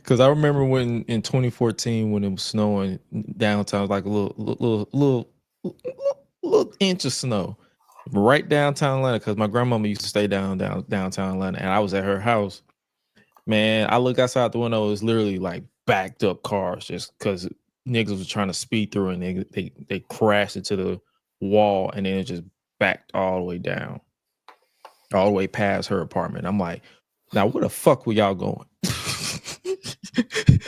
Because I remember when in 2014 when it was snowing downtown, like a little inch of snow right downtown Atlanta. Because my grandmama used to stay downtown Atlanta, and I was at her house. Man, I look outside the window. It's literally like backed up cars just because niggas was trying to speed through, and they crashed into the wall, and then it just backed all the way down, all the way past her apartment. I'm like, now where the fuck were y'all going?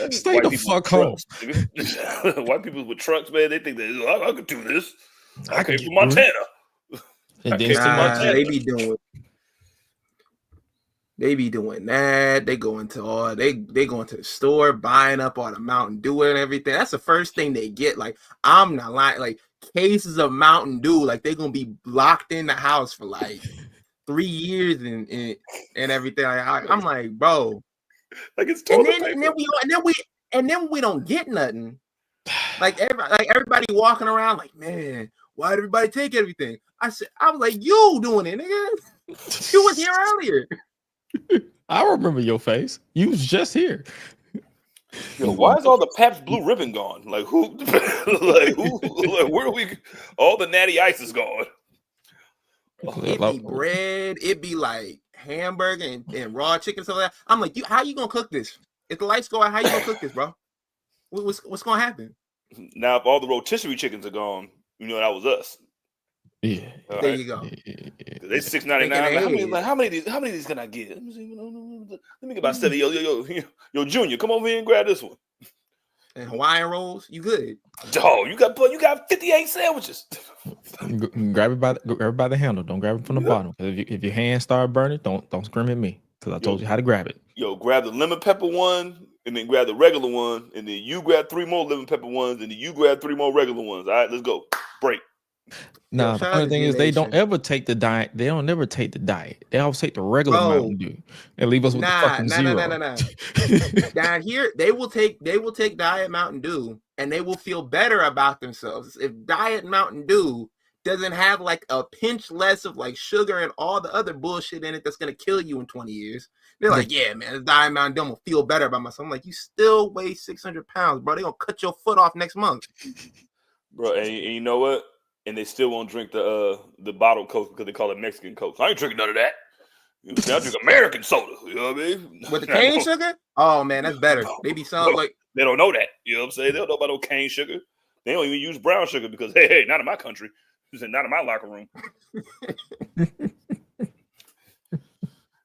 Stay the fuck home. White people with trucks, man, they think that I could do this. I came from Montana. And then they be doing that. They go into the store, buying up all the Mountain Dew and everything. That's the first thing they get. Like, I'm not lying, like cases of Mountain Dew, like they're gonna be locked in the house for like 3 years and everything. I'm like, bro. Like it's and then we don't get nothing. Like everybody walking around like, man, why did everybody take everything? I was like, you doing it, nigga. You was here earlier. I remember your face. You was just here. Yo, why is all the Pabst Blue Ribbon gone? Like who? Like where are we? All the Natty Ice is gone. It be bread. It be like hamburger and raw chicken, stuff like that. I'm like, how you gonna cook this? If the lights go out, how you gonna cook this, bro? What's gonna happen? Now, if all the rotisserie chickens are gone, you know that was us. Yeah, there you go. They $6.99. How many of these can I get? Let me get about 7. Yo, Junior, come over here and grab this one. And Hawaiian rolls, you good? Oh, you got 58 sandwiches. Grab it by the handle. Don't grab it from the bottom. If your hands start burning, don't scream at me because I told you how to grab it. Yo, grab the lemon pepper one, and then grab the regular one, and then you grab 3 more lemon pepper ones, and then you grab 3 more regular ones. All right, let's go. Break. Nah, the funny thing is they don't ever take the diet. They don't never take the diet. They always take the regular Mountain Dew and leave us with the fucking zero. Down here, they will take Diet Mountain Dew and they will feel better about themselves. If Diet Mountain Dew doesn't have like a pinch less of like sugar and all the other bullshit in it that's gonna kill you in 20 years, they're like, yeah, man, this Diet Mountain Dew will feel better about myself. I'm like, you still weigh 600 pounds, bro. They're gonna cut your foot off next month. Bro, and you know what? And they still won't drink the bottled Coke because they call it Mexican Coke. I ain't drinking none of that. I drink American soda. You know what I mean? With the cane sugar? Oh man, that's better. They be sound like they don't know that. You know what I'm saying? They don't know about no cane sugar. They don't even use brown sugar because hey, not in my country. Not in my locker room.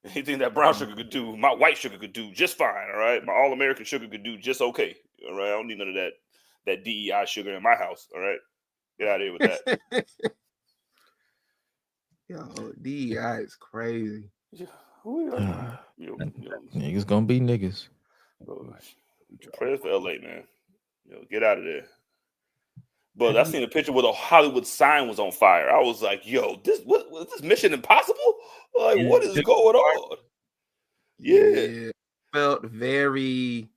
Anything that brown sugar could do, my white sugar could do just fine. All right, my all American sugar could do just okay. All right, I don't need none of that DEI sugar in my house. All right. Get out of here with that. Yo, DEI is crazy. Niggas gonna be niggas. Prayers for LA, man. Get out of there. But I seen a picture where the Hollywood sign was on fire. I was like, yo, what was this Mission Impossible? Like, what is going on? Yeah. Felt very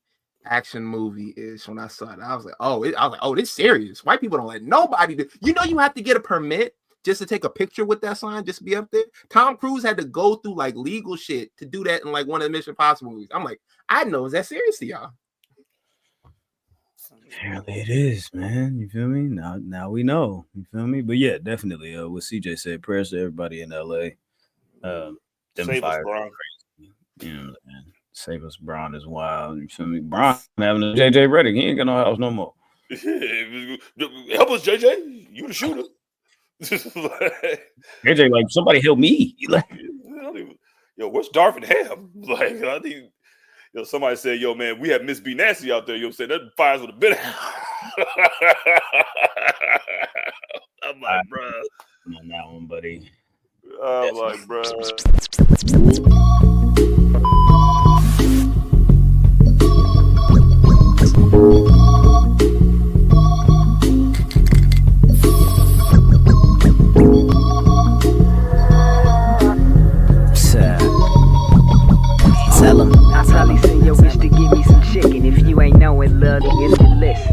action movie-ish when I saw it. I was like, oh, this serious. White people don't let nobody do. You know, you have to get a permit just to take a picture with that sign, just to be up there. Tom Cruise had to go through like legal shit to do that in like one of the Mission Impossible movies. I'm like, I know, is that serious to y'all? Apparently it is, man. You feel me? Now we know. You feel me? But yeah, definitely. What CJ said, prayers to everybody in LA. Save us, Braun. You know, man. Save us, Braun is wild. You feel me? Braun having a JJ Redick. He ain't got no house no more. Help us, JJ. You the shooter. JJ, like, somebody help me. Like, yo, where's Darvin Ham? Like, I think somebody said, yo, man, we have Miss B Nasty out there. You know what I'm saying? That fires with a bit. I'm like, bro. On that one, buddy. I'm like, bro. Tell him. I probably say yo bitch to give me some chicken. If you ain't know it, love, it's the list.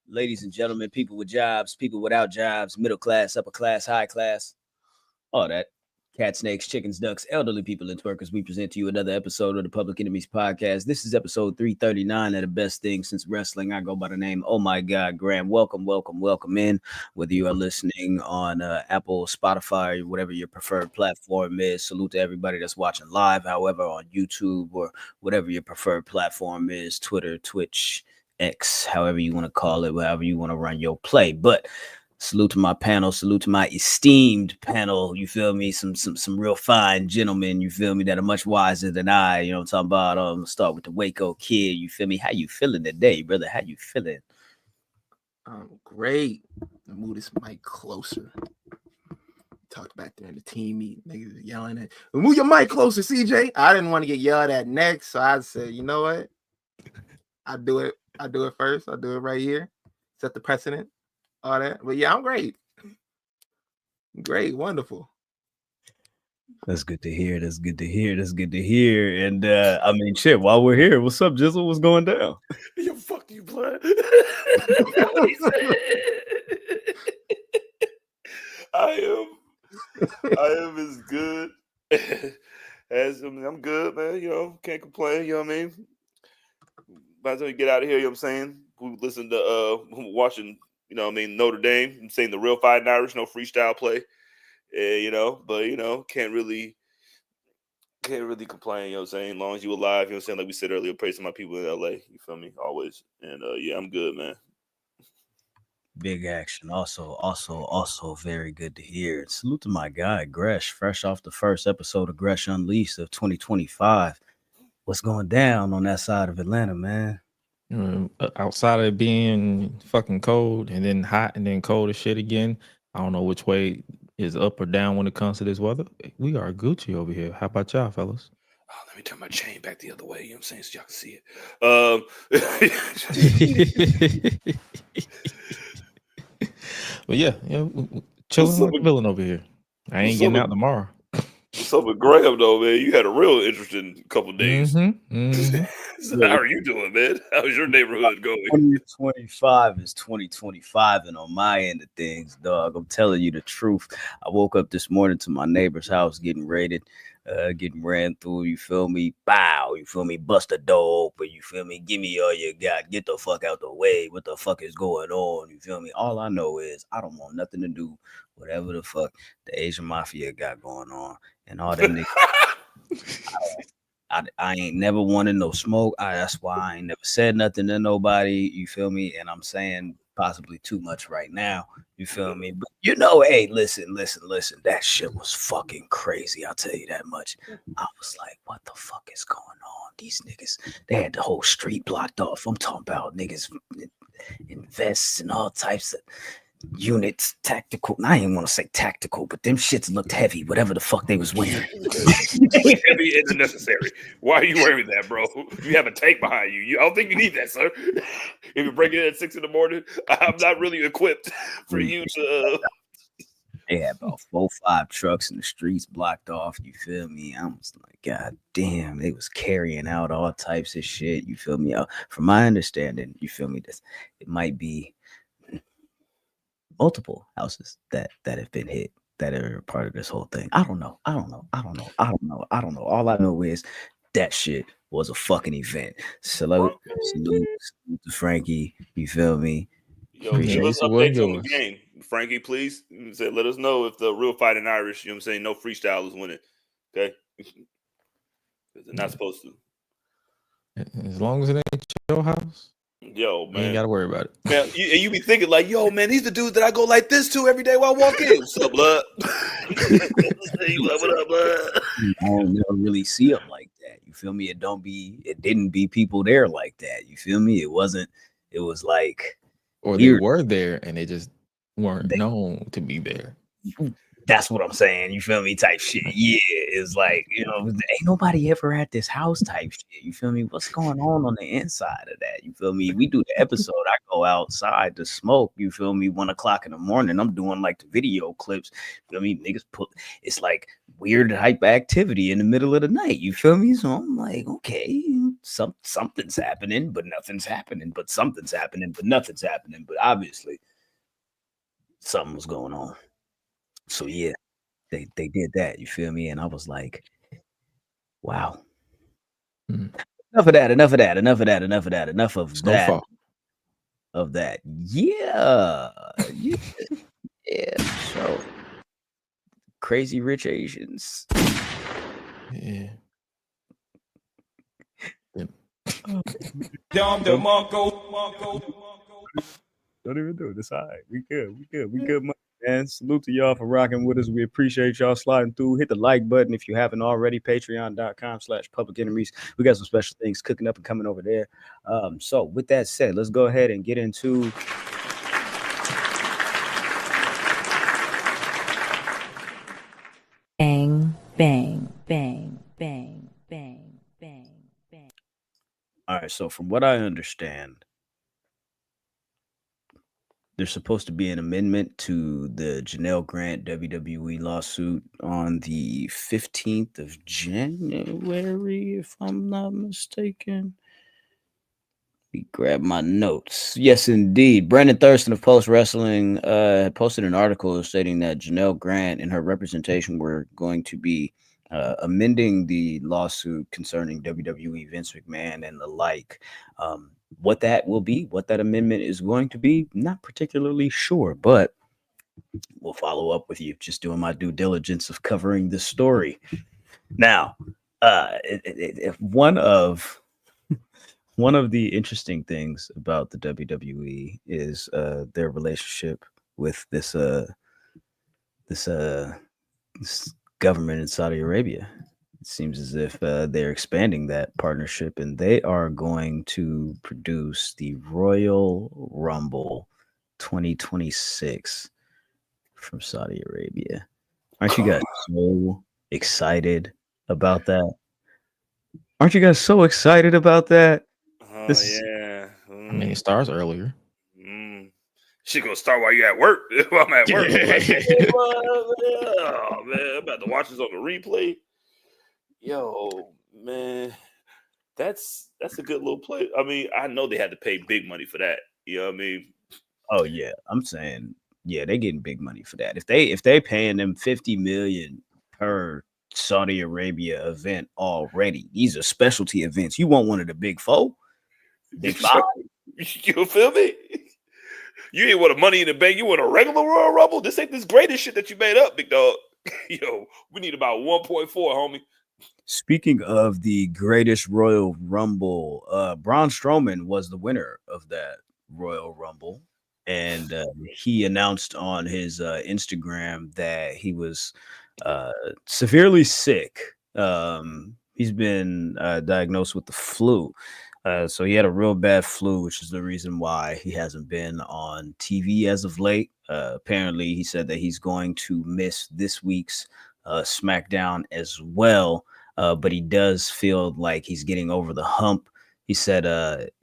Ladies and gentlemen, people with jobs, people without jobs, middle class, upper class, high class, all that. Cat, snakes, chickens, ducks, elderly people, and twerkers, we present to you another episode of the Public Enemies Podcast. This is episode 339 of the best thing since wrestling. I go by the name, oh my God, Graham. Welcome in. Whether you are listening on Apple, Spotify, or whatever your preferred platform is. Salute to everybody that's watching live, however, on YouTube or whatever your preferred platform is, Twitter, Twitch, X, however you want to call it, however you want to run your play. But salute to my panel, salute to my esteemed panel, you feel me? Some real fine gentlemen, you feel me, that are much wiser than I, you know what I'm talking about? Start with the Waco Kid, you feel me? How you feeling today, brother? How you feeling? Great. Move this mic closer. Talked back there in the team meeting, niggas yelling at, move your mic closer, CJ. I didn't want to get yelled at next, so I said, you know what? I do it first. I'll do it right here. Set the precedent. All that, but yeah, I'm great. Great, wonderful. That's good to hear. That's good to hear. And I mean, shit, while we're here, what's up, Jizzle? What's going down? Yo, fuck you, blood. I am as good as I'm good, man. You know, can't complain. You know what I mean? By the time you get out of here, you know what I'm saying? We listen to watching. You know what I mean? Notre Dame, I'm saying the real Fighting Irish, no freestyle play. You know, but, you know, can't really complain, you know what I'm saying? As long as you alive, you know what I'm saying? Like we said earlier, praise to my people in LA, you feel me? Always. And, yeah, I'm good, man. Big action. Also very good to hear. Salute to my guy, Gresh, fresh off the first episode of Gresh Unleashed of 2025. What's going down on that side of Atlanta, man? Outside of it being fucking cold and then hot and then cold as shit again, I don't know which way is up or down when it comes to this weather. We are Gucci over here. How about y'all, fellas? Oh, let me turn my chain back the other way, you know what I'm saying, so y'all can see it. But yeah, chilling like a villain over here. I ain't getting out tomorrow. What's up with Graham, though, man? You had a real interesting couple of days. So how are you doing, man? How's your neighborhood going? 2025 is 2025, and on my end of things, dog, I'm telling you the truth. I woke up this morning to my neighbor's house getting raided, getting ran through, you feel me? Bow, you feel me? Bust the door open, you feel me? Give me all you got. Get the fuck out the way. What the fuck is going on? You feel me? All I know is I don't want nothing to do whatever the fuck the Asian Mafia got going on. And all them niggas, I ain't never wanted no smoke. That's why I ain't never said nothing to nobody. You feel me? And I'm saying possibly too much right now. You feel me? But you know, hey, listen. That shit was fucking crazy. I'll tell you that much. I was like, what the fuck is going on? These niggas, they had the whole street blocked off. I'm talking about niggas in vests and all types of units, tactical. I didn't want to say tactical, but them shits looked heavy, whatever the fuck they was wearing. Heavy and unnecessary. Why are you wearing that, bro? You have a tank behind you. I don't think you need that, sir. If you break it at 6 a.m, I'm not really equipped for you to. They had about 4-5 trucks in the streets blocked off. You feel me? I was like, God damn, they was carrying out all types of shit. You feel me? From my understanding, you feel me? It might be multiple houses that have been hit that are part of this whole thing. I don't know. All I know is that shit was a fucking event. Salute to Frankie. You feel me? Yo, give us updates on the game. Frankie, please. Let us know if the real Fighting Irish, you know what I'm saying, no freestyle is winning. Okay? Because they're not supposed to. As long as it ain't your house. Yo, man. You ain't got to worry about it. Man, you be thinking like, yo, man, these the dudes that I go like this to every day while I walk in. What's up, blood? What up, blood? I don't never really see them like that. You feel me? It didn't be people there like that. You feel me? It was like, or they were there and they just weren't known to be there. That's what I'm saying. You feel me? Type shit. Yeah. It's like, you know, ain't nobody ever at this house type shit. You feel me? What's going on the inside of that? You feel me? We do the episode. I go outside to smoke. You feel me? 1 o'clock in the morning. I'm doing like the video clips. You feel me? Niggas it's like weird hype activity in the middle of the night. You feel me? So I'm like, okay, something's happening, but nothing's happening. But something's happening, but nothing's happening. But obviously, something was going on. So yeah, they did that. You feel me? And I was like, wow. Mm. Enough of that. Enough of that. Enough of that. Enough of that. Enough of that. Snowfall. Of that. Yeah. Yeah. Yeah. So Crazy Rich Asians. Yeah. Don't even do it. It's all right. We good, man. Salute to y'all for rocking with us. We appreciate y'all sliding through. Hit the like button if you haven't already. Patreon.com/Public Enemies. We got some special things cooking up and coming over there. So with that said, let's go ahead and get into bang, bang, bang, bang, bang, bang, bang. all right. So from what I understand, there's supposed to be an amendment to the Janel Grant WWE lawsuit on the 15th of January, if I'm not mistaken. Let me grab my notes. Yes, indeed. Brandon Thurston of Post Wrestling posted an article stating that Janel Grant and her representation were going to be amending the lawsuit concerning WWE, Vince McMahon, and the like. What that will be, what that amendment is going to be, not particularly sure, but we'll follow up with you. Just doing my due diligence of covering this story. Now, one of the interesting things about the WWE is their relationship with this government in Saudi Arabia. It seems as if they're expanding that partnership, and they are going to produce the Royal Rumble 2026 from Saudi Arabia. Aren't you guys so excited about that? Aren't you guys so excited about that? Oh, This- yeah. I mean, it starts earlier. She gonna start while you at work. While I'm at work. Oh, man, I'm about to watch this on the replay. Yo, man, that's a good little play. I mean, I know they had to pay big money for that. You know what I mean? Oh yeah, I'm saying, yeah, they're getting big money for that. If they paying them $50 million per Saudi Arabia event already, these are specialty events. You want one of the big four, big five? You feel me? You ain't want a Money in the Bank. You want a regular Royal Rumble? This ain't this greatest shit that you made up, big dog. Yo, we need about 1.4, homie. Speaking of the greatest Royal Rumble, Braun Strowman was the winner of that Royal Rumble, and he announced on his Instagram that he was severely sick. He's been diagnosed with the flu. So he had a real bad flu, which is the reason why he hasn't been on TV as of late. Apparently, he said that he's going to miss this week's SmackDown as well. But he does feel like he's getting over the hump. He said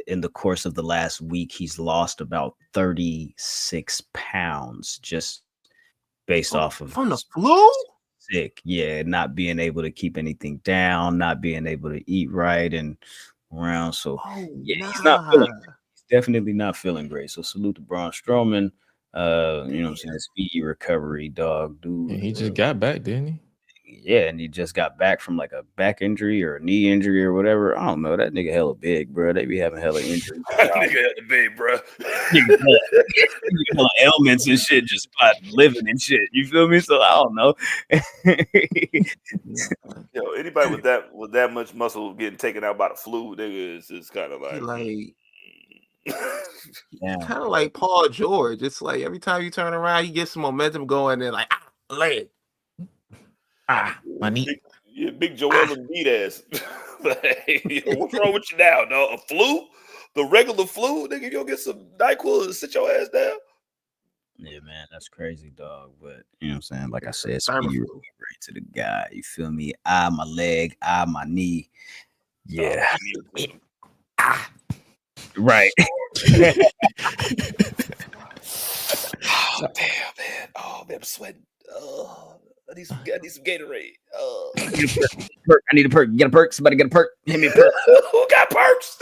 in the course of the last week, he's lost about 36 pounds just based off of from the flu. Sick, yeah, not being able to keep anything down, not being able to eat right and around. So he's not feeling. He's definitely not feeling great. So salute to Braun Strowman. You know what I'm saying? Speedy recovery, dog, dude. Yeah, he just got back, didn't he? Yeah, and he just got back from like a back injury or a knee injury or whatever. I don't know. That nigga hella big, bro. They be having hella injuries. That nigga hella big, bro. Hella ailments and shit, just by living and shit. You feel me? So I don't know. Yo, anybody with that much muscle getting taken out by the flu, nigga, is kind of like kind of like Paul George. It's like every time you turn around, he gets some momentum going, and like leg. My knee. Big Joel Embiid ass. Like, what's wrong with you now, dog? A flu? The regular flu? Nigga, you don't get some NyQuil and sit your ass down? Yeah, man, that's crazy, dog. But you know what I'm saying? Like I said, speedy recovery to the guy. You feel me? My leg, my knee. Yeah. Right. Oh, damn, man. Oh, man, I'm sweating. Oh, I need some Gatorade. Oh. I need a perk. Get a perk. Somebody get a perk. Hit me a perk. Who got perks?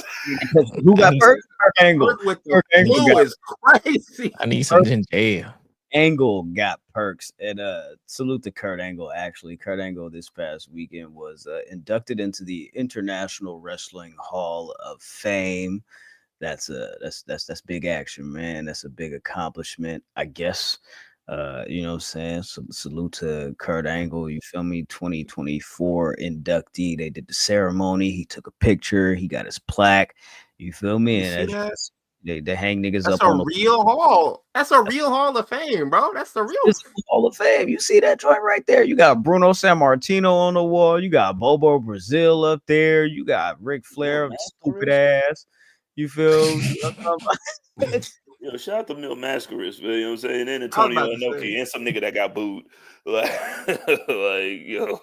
Who got perks? Perk angle. With the flu is crazy. I need some ginger ale. Angle got perks, and salute to Kurt Angle. Actually, Kurt Angle this past weekend was inducted into the International Wrestling Hall of Fame. That's big action, man. That's a big accomplishment, I guess. You know what I'm saying? So, salute to Kurt Angle. You feel me? 2024 inductee. They did the ceremony. He took a picture. He got his plaque. You feel me? You And see that? they hang niggas That's up a on the real hall. That's a real Hall of Fame, bro. That's the real. It's Hall of Fame. You see that joint right there? You got Bruno Sammartino on the wall. You got Bobo Brazil up there. You got Ric Flair, stupid ass. You feel? Yo, shout out to Mil Mascaris, man. You know what I'm saying? And I was Antonio about to Inoki say. and some nigga that got booed. Like, yo.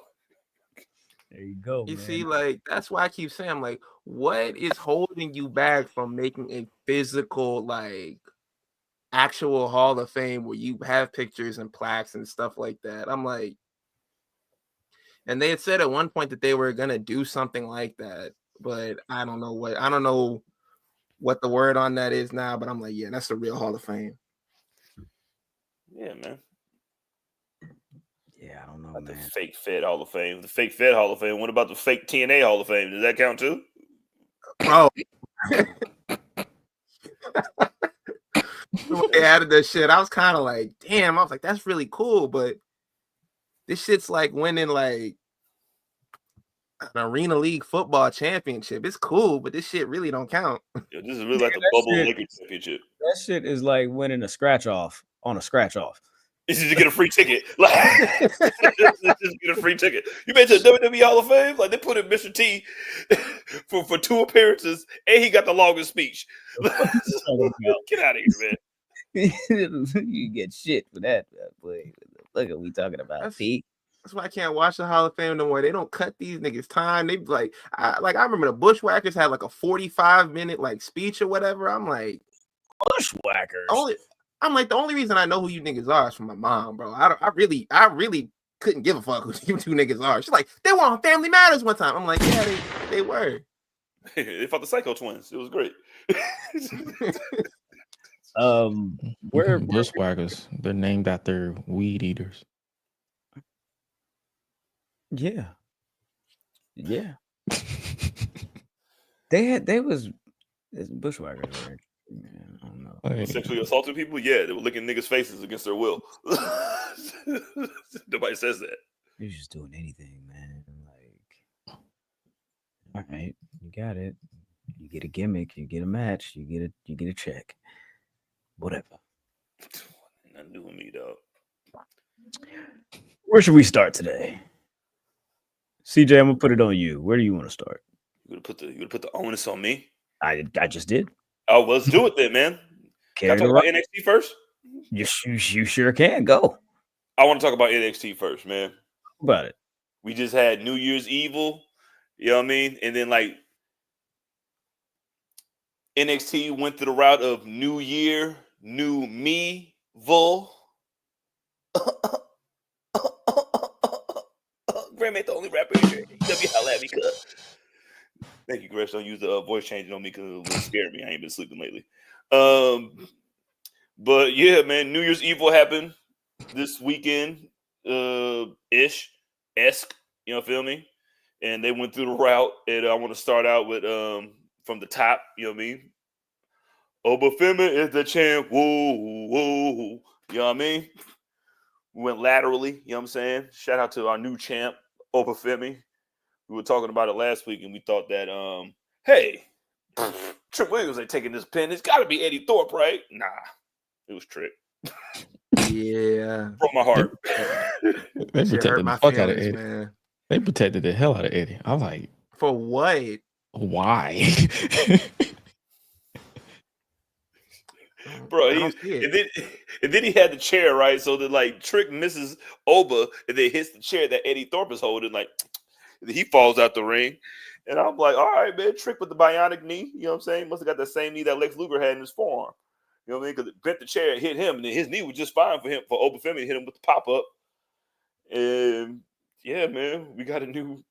There you go. You man. see, like that's why I keep saying, I'm like, what is holding you back from making a physical, like, actual Hall of Fame where you have pictures and plaques and stuff like that? I'm like, and they had said at one point that they were gonna do something like that, but I don't know what the word on that is now. But I'm like, yeah, that's the real Hall of Fame. Yeah, man. Yeah, I don't know, Not the man. fake Fed Hall of Fame. The fake Fed Hall of Fame. What about the fake TNA Hall of Fame? Does that count too? Bro. When they added that shit, I was kind of like, damn. I was like, that's really cool, but this shit's like winning like an Arena League football championship. It's cool, but this shit really don't count. Yo, this is really like the that bubble shit- Lakers championship. That shit is like winning a scratch off on a scratch off. This is to get a free ticket. Like, just get a free ticket. You made it to the WWE Hall of Fame? Like, they put in Mr. T for 2 appearances, and he got the longest speech. Get out of here, man. You get shit for that, boy. Look at we talking about, Pete. That's why I can't watch the Hall of Fame no more. They don't cut these niggas time. They like, I remember the Bushwhackers had like a 45-minute like speech or whatever. I'm like, Bushwhackers. I'm like, the only reason I know who you niggas are is from my mom, bro. I really couldn't give a fuck who you 2 niggas are. She's like, they were on Family Matters one time. I'm like, yeah, they were. They fought the Psycho Twins. It was great. Where Bushwhackers? They're named after weed eaters. Yeah. They was Bushwhackers. Right? I don't know. Sexually assaulting people? Yeah, they were licking niggas' faces against their will. Nobody says that. You're just doing anything, man. Like, all right, you got it. You get a gimmick, you get a match, you get a check. Whatever. Nothing doing me, dog. Where should we start today? CJ, I'm gonna put it on you. Where do you want to start? You gonna put the onus on me? I just did. Oh, well, let's do it then, man. Can I talk about NXT first? You sure can. Go. I want to talk about NXT first, man. About it. We just had New Year's Evil, you know what I mean? And then like NXT went through the route of New Year, New Me, Vul. Graham ain't the only rapper here. AEW, holla at me, cuz. Thank you, Gresh. Don't use the voice changing on me because it scared me. I ain't been sleeping lately. But yeah, man, New Year's Evil happened this weekend, esque, you know, feel me? And they went through the route, and I want to start out with from the top, you know what I mean? Obafemi is the champ, whoa, whoa, you know what I mean? We went laterally, you know what I'm saying? Shout out to our new champ, Obafemi. We were talking about it last week, and we thought that, hey, Trick Williams ain't taking this pin. It's got to be Eddie Thorpe, right? Nah, it was Trick. Yeah. Broke my heart. They protected the fuck out of Eddie. Man. They protected the hell out of Eddie. I'm like, for what? Why? Bro, and then he had the chair, right? So that like Trick misses Oba and then hits the chair that Eddie Thorpe is holding, like he falls out the ring. And I'm like, all right, man, Trick with the bionic knee, you know what I'm saying? Must have got the same knee that Lex Luger had in his forearm. You know what I mean? Because it bent the chair and hit him, and then his knee was just fine for Obafemi to hit him with the pop-up. And yeah, man, we got a new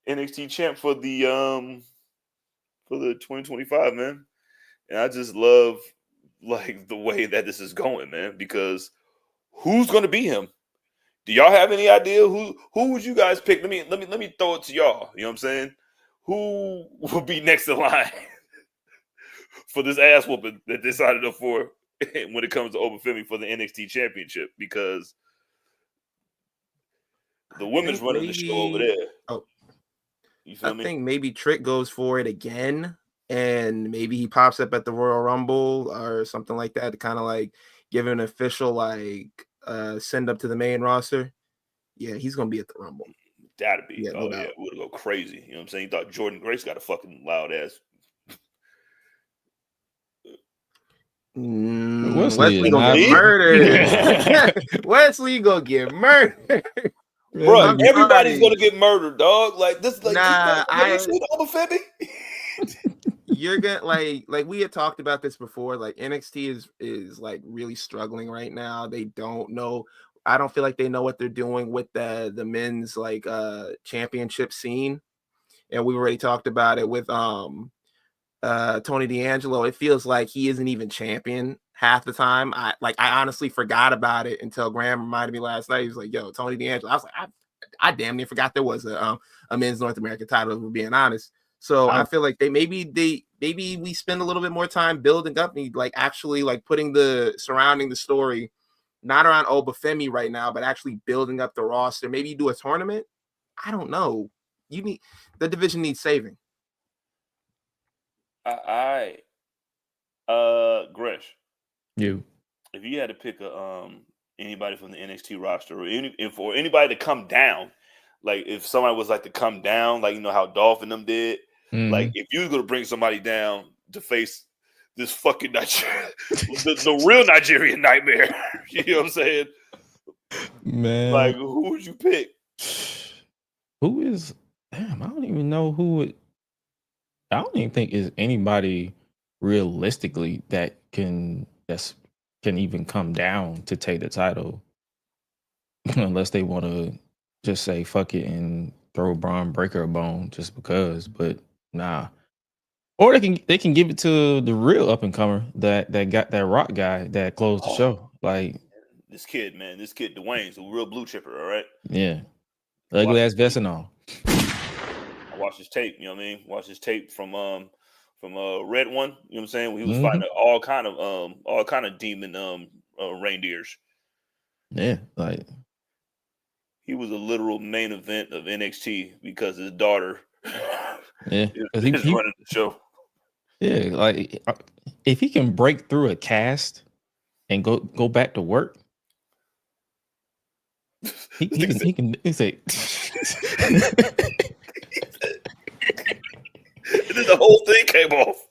NXT champ for the 2025, man. And I just love like the way that this is going, man, because who's going to be him? Do y'all have any idea who would you guys pick? Let me throw it to y'all. You know what I'm saying? Who will be next in line for this ass whooping that they signed up for when it comes to Obafemi for the NXT Championship? Because the women's running the show over there. Oh, you feel me? I think maybe Trick goes for it again, and maybe he pops up at the Royal Rumble or something like that to kind of like give an official like send up to the main roster. Yeah, he's gonna be at the Rumble. That'd be. Yeah, no doubt. Yeah, would go crazy. You know what I'm saying? You thought Jordan Grace got a fucking loud ass. Wesley gonna get murdered. Wesley gonna get murdered. Bro, everybody's gonna get murdered, dog. Like this, like you're gonna like we had talked about this before. Like NXT is like really struggling right now. They don't know. I don't feel like they know what they're doing with the men's like championship scene. And we already talked about it with Tony D'Angelo. It feels like he isn't even champion half the time. I honestly forgot about it until Graham reminded me last night. He was like, "Yo, Tony D'Angelo." I was like, I damn near forgot there was a men's North American title, if we're being honest. So I feel like maybe we spend a little bit more time building up and like actually like putting the surrounding the story not around Obafemi right now, but actually building up the roster. Maybe you do a tournament. I don't know. The division needs saving. Gresh. You. If you had to pick anybody from the NXT roster or anybody to come down, like if somebody was like to come down, like you know how Dolphin them did, like if you was gonna bring somebody down to face this fucking the real Nigerian nightmare, you know what I'm saying? Man, like who would you pick? Who is? Damn, I don't even know who would. I don't even think is anybody realistically that can even come down to take the title, unless they want to just say fuck it and throw Braun Breaker a bone just because. But nah, or they can give it to the real up and comer that got that Rock guy that closed the show. Like this kid, Dwayne's a real blue chipper. All right, yeah, ugly ass vest and all. I watched his tape. You know what I mean? Watch his tape from Red One. You know what I'm saying? He was fighting all kind of demon reindeers. Yeah, like he was a literal main event of NXT because his daughter is running the show. Yeah, like if he can break through a cast and go back to work, he can say and then the whole thing came off.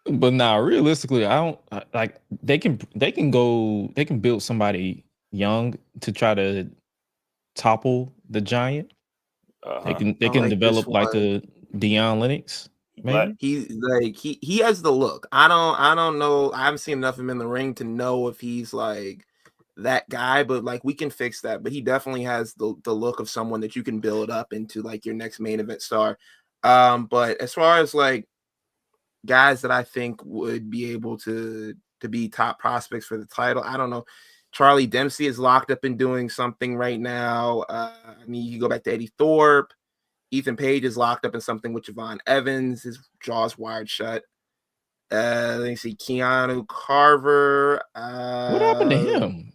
But now, realistically, I don't like they can build somebody young to try to topple the giant. They can develop like a Deion Lennox. Maybe he has the look. I don't know. I haven't seen enough of him in the ring to know if he's like that guy, but like we can fix that. But he definitely has the look of someone that you can build up into like your next main event star. But as far as like guys that I think would be able to be top prospects for the title, I don't know. Charlie Dempsey is locked up and doing something right now. I mean, you can go back to Eddie Thorpe. Ethan Page is locked up in something with Javon Evans. His jaw's wired shut. Let me see. Keanu Carver. What happened to him?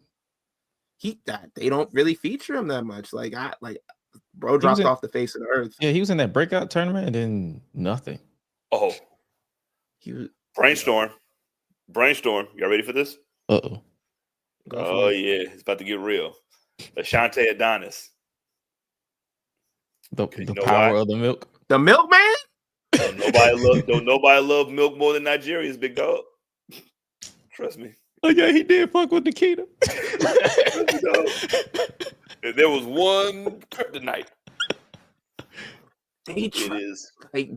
They don't really feature him that much. Bro dropped off the face of the earth. Yeah, he was in that breakout tournament and then nothing. Oh. Brainstorm. Y'all ready for this? Uh-oh. Oh, yeah. It's about to get real. Ashante Adonis. The power of the milk. The milkman? Don't nobody love milk more than Nigerians, big dog. Trust me. Oh yeah, he did fuck with Nikita. And there was one kryptonite.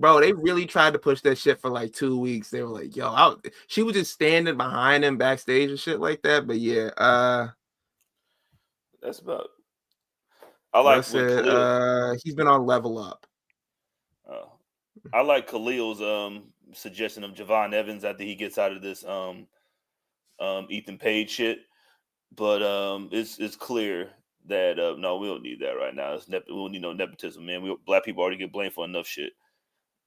Bro, they really tried to push that shit for like 2 weeks. They were like, yo, she was just standing behind him backstage and shit like that. But yeah, that's about. I like he's been on Level Up. I like Khalil's suggestion of Javon Evans after he gets out of this Ethan Page shit. But it's clear that no, we don't need that right now. We don't need no nepotism, man. Black people already get blamed for enough shit.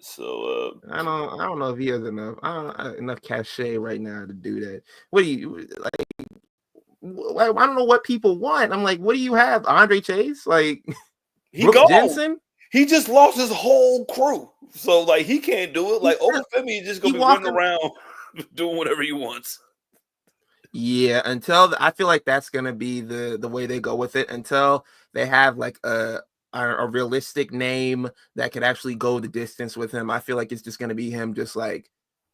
So I don't know if he has enough cachet right now to do that. What do you like? I don't know what people want. I'm like, what do you have? Andre Chase, like he Brooks gone. Jensen. He just lost his whole crew, so like he can't do it. Like Obafemi is just gonna be running around doing whatever he wants. Yeah, I feel like that's gonna be the way they go with it until they have like a realistic name that could actually go the distance with him. I feel like it's just gonna be him just like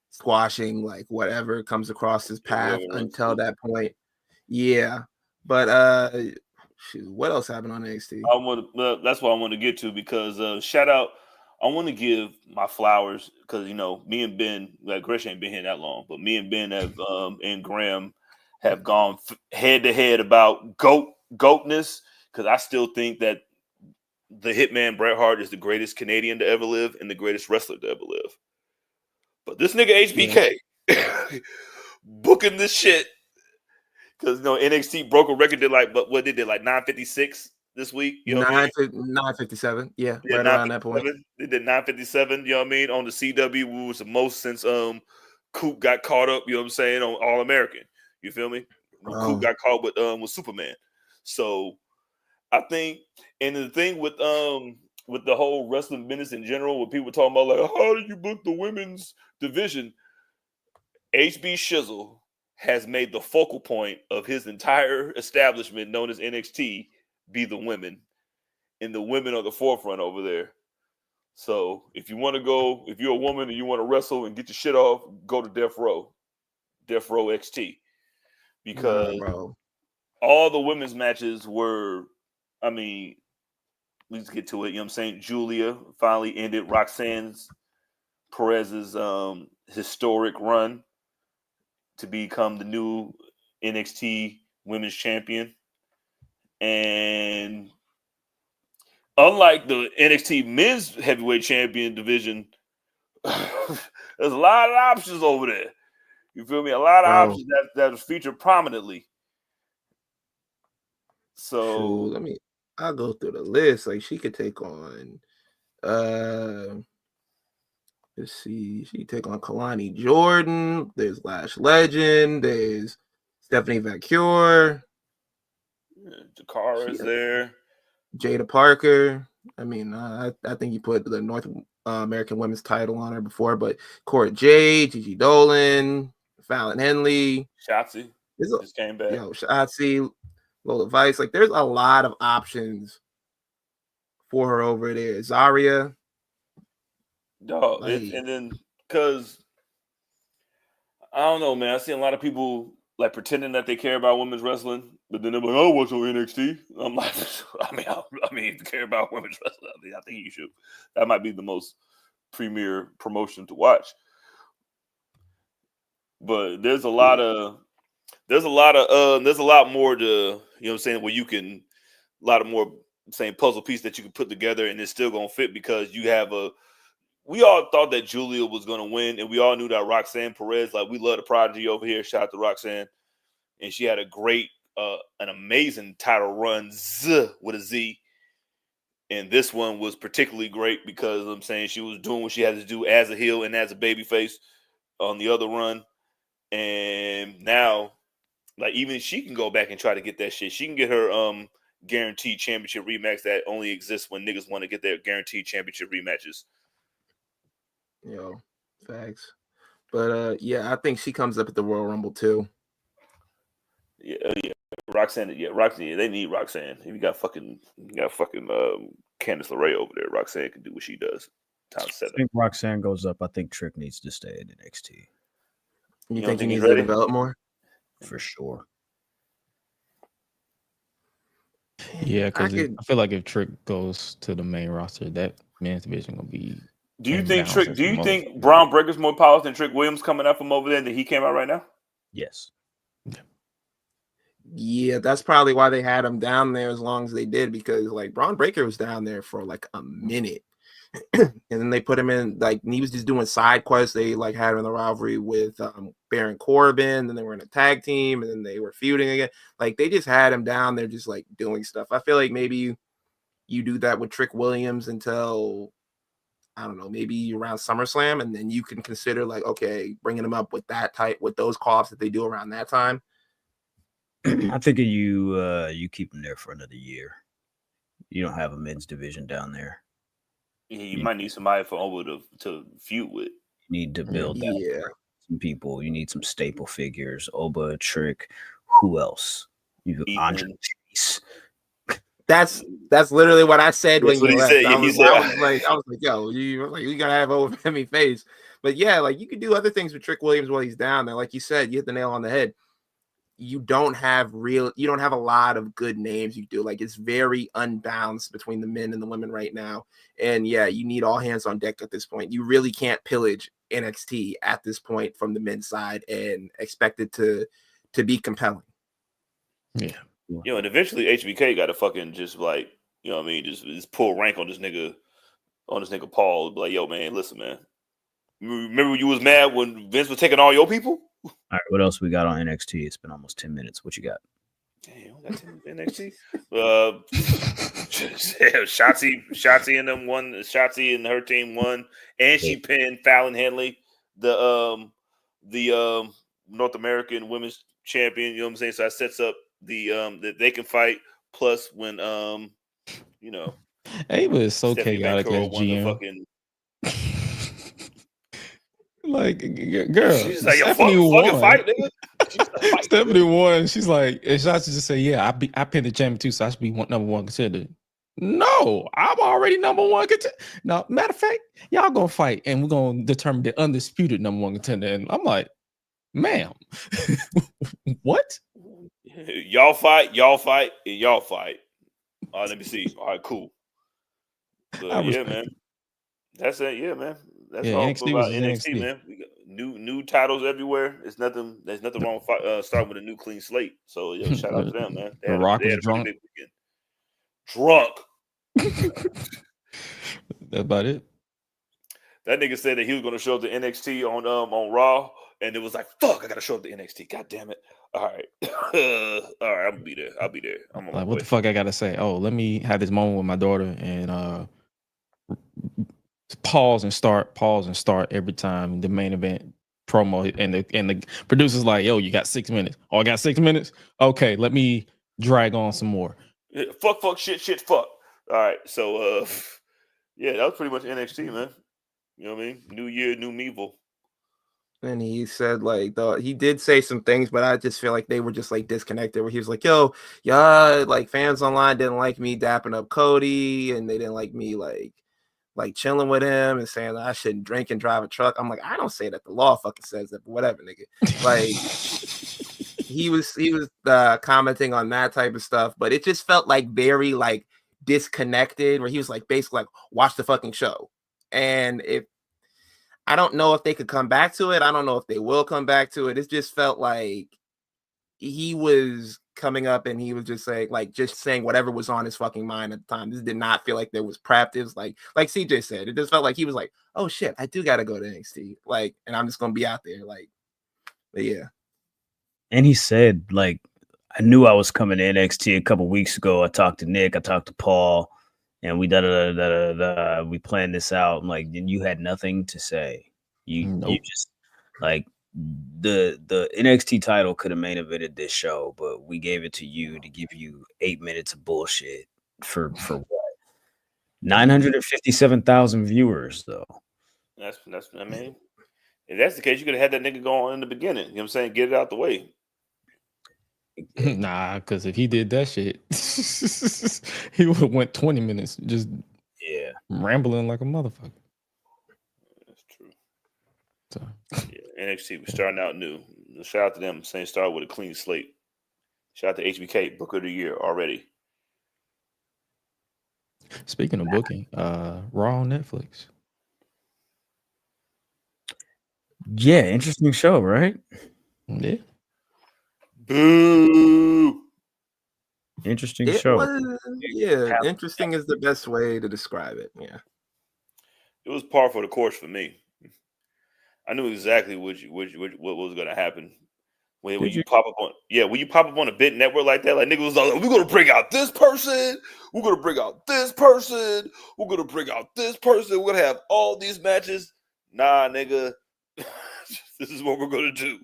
squashing like whatever comes across his path until that point. Yeah, but shoot, what else happened on NXT? That's what I want to get to because shout out. I want to give my flowers because me and Ben, like Grish ain't been here that long, but me and Ben have and Graham have gone head to head about goatness because I still think that the Hitman Bret Hart is the greatest Canadian to ever live and the greatest wrestler to ever live. But this nigga HBK booking this shit because NXT broke a record. Did like 956 this week. 957. Yeah, right around that point. They did 957. You know what I mean? On the CW, was the most since Coop got caught up. You know what I'm saying? On All American. You feel me? Coop got caught with Superman. So I think, and the thing with the whole wrestling business in general, when people talking about like, how do you book the women's division? HB Shizzle has made the focal point of his entire establishment known as NXT be the women, and the women are the forefront over there. So if you want to go, if you're a woman and you want to wrestle and get your shit off, go to Death Row XT, because all the women's matches were, I mean, let's get to it. You know what I'm saying? Julia finally ended Roxanne Perez's historic run to become the new NXT Women's Champion. And unlike the NXT Men's Heavyweight Champion division, there's a lot of options over there. You feel me? A lot of options that was featured prominently. So I'll go through the list. Like she could take on let's see, she could take on Kalani Jordan, there's Lash Legend, there's Stephanie Vacure, Jakara is there, Jada Parker. I mean, I think you put the North American Women's title on her before, but Cora Jade, Gigi Dolan, Fallon Henley, Shotzi just came back. Shotzi, Lola Vice. Like, there's a lot of options for her over there. Zarya. Dog, and then because I don't know, man. I see a lot of people like pretending that they care about women's wrestling, but then they're like, "Oh, what's on NXT?" I'm like, I mean, if you care about women's wrestling, I think you should. That might be the most premier promotion to watch. But there's a lot more to, you know what I'm saying, where you can, a lot of more same puzzle piece that you can put together and it's still gonna fit because you have we all thought that Julia was gonna win, and we all knew that Roxanne Perez, like we love the prodigy over here. Shout out to Roxanne. And she had a great, an amazing title run with a Z. And this one was particularly great because I'm saying she was doing what she had to do as a heel and as a babyface on the other run. And now, like, even she can go back and try to get that shit. She can get her guaranteed championship rematch that only exists when niggas want to get their guaranteed championship rematches. Yo, facts. But yeah, I think she comes up at the Royal Rumble too. Yeah. Roxanne, they need Roxanne. You got fucking Candice LeRae over there. Roxanne can do what she does. Time 7. I think Roxanne goes up. I think Trick needs to stay in NXT. You think he needs to develop more? For sure. Yeah, because I feel like if Trick goes to the main roster, that men's division gonna be. Do you think Braun Breaker's more powerful than Trick Williams coming up from over there that he came out right now? Yes. Yeah, that's probably why they had him down there as long as they did, because like Braun Breaker was down there for like a minute. And then they put him in, like, he was just doing side quests. They like had him in the rivalry with Baron Corbin, then they were in a tag team, and then they were feuding again. Like, they just had him down there just like doing stuff. I feel like maybe you do that with Trick Williams until, I don't know, maybe around SummerSlam, and then you can consider like, okay, bringing him up with that type, with those call-ups that they do around that time. I think you keep him there for another year. You don't have a men's division down there. You might need somebody for Oba to feud with. You need to build that. Some people. You need some staple figures. Oba, Trick. Who else? You Andre Chase. That's literally what I said when you left. Said. I was like, yo, you gotta have Oba Femi face. But yeah, like, you could do other things with Trick Williams while he's down there. Like you said, you hit the nail on the head. You don't have a lot of good names you do. Like, it's very unbalanced between the men and the women right now. And yeah, you need all hands on deck at this point. You really can't pillage NXT at this point from the men's side and expect it to be compelling. Yeah. And eventually HBK got to fucking just like, you know what I mean, just pull rank on this nigga Paul. Like, yo, man, listen, man. Remember when you was mad when Vince was taking all your people? All right, what else we got on NXT? It's been almost 10 minutes. What you got? Damn, we got 10 minutes NXT. Shotzi and them won. Shotzi and her team won, and she pinned Fallon Henley, the North American Women's Champion. You know what I'm saying? So that sets up that they can fight. Plus, when Ava is so Stephanie chaotic as won the GM. fucking. Like, girl, She's like, yo, Stephanie fucking won. fight, nigga. Stephanie won. She's like, and Shotzi just say, yeah, I pinned the champion too, so I should be number one contender. No, I'm already number one contender. No, matter of fact, y'all gonna fight, and we're gonna determine the undisputed number one contender. And I'm like, ma'am, what? Y'all fight, and y'all fight. All right, let me see. All right, cool. But yeah, man. That's it. Yeah, man. That's all NXT about was NXT, man. We got new titles everywhere. There's nothing wrong with starting with a new clean slate. So yo, shout out to them, man. The Rock was drunk. Drunk. That's about it. That nigga said that he was going to show up to NXT on Raw, and it was like, fuck, I got to show up to NXT. God damn it. All right. All right, I'm going to be there. I'll be there. I'm like, what the fuck I got to say? Oh, let me have this moment with my daughter and pause and start every time the main event promo, and the producer's like, yo, you got 6 minutes. Oh, I got 6 minutes? Okay, let me drag on some more. Yeah, fuck, shit, fuck. All right, so, yeah, that was pretty much NXT, man. You know what I mean? New year, new Meevil. And he said, like, he did say some things, but I just feel like they were just like disconnected. Where he was like, "Yo, yeah, like fans online didn't like me dapping up Cody, and they didn't like me like chilling with him and saying that I shouldn't drink and drive a truck." I'm like, I don't say that. The law fucking says that, but whatever, nigga. Like, he was commenting on that type of stuff, but it just felt like very like disconnected. Where he was like, basically like, watch the fucking show, and I don't know if they could come back to it. I don't know if they will come back to it. It just felt like he was coming up and he was just saying whatever was on his fucking mind at the time. This did not feel like there was prep. It was like CJ said, it just felt like he was like, oh shit, I do got to go to NXT. Like, and I'm just going to be out there. Like, but yeah. And he said, like, I knew I was coming to NXT a couple weeks ago. I talked to Nick, I talked to Paul, and we we planned this out. I'm like, then you had nothing to say. You just like the NXT title could have main evented this show, but we gave it to you to give you 8 minutes of bullshit for what? 957,000 viewers though. That's I mean, if that's the case, you could have had that nigga go on in the beginning. You know what I'm saying? Get it out the way. Nah, because if he did that shit, he would have went 20 minutes just rambling like a motherfucker. That's true. So, yeah, NXT, we're starting out new. Shout out to them, saying start with a clean slate. Shout out to HBK, Booker of the Year already. Speaking of booking, Raw on Netflix. Yeah, interesting show, right? Yeah. Boo. Interesting show. Interesting is the best way to describe it. Yeah. It was par for the course for me. I knew exactly what was going to happen when you pop up on a big network like that. Like niggas was like, we're gonna bring out this person, we're gonna bring out this person, we're gonna bring out this person, we're gonna have all these matches. Nah, nigga, this is what we're gonna do.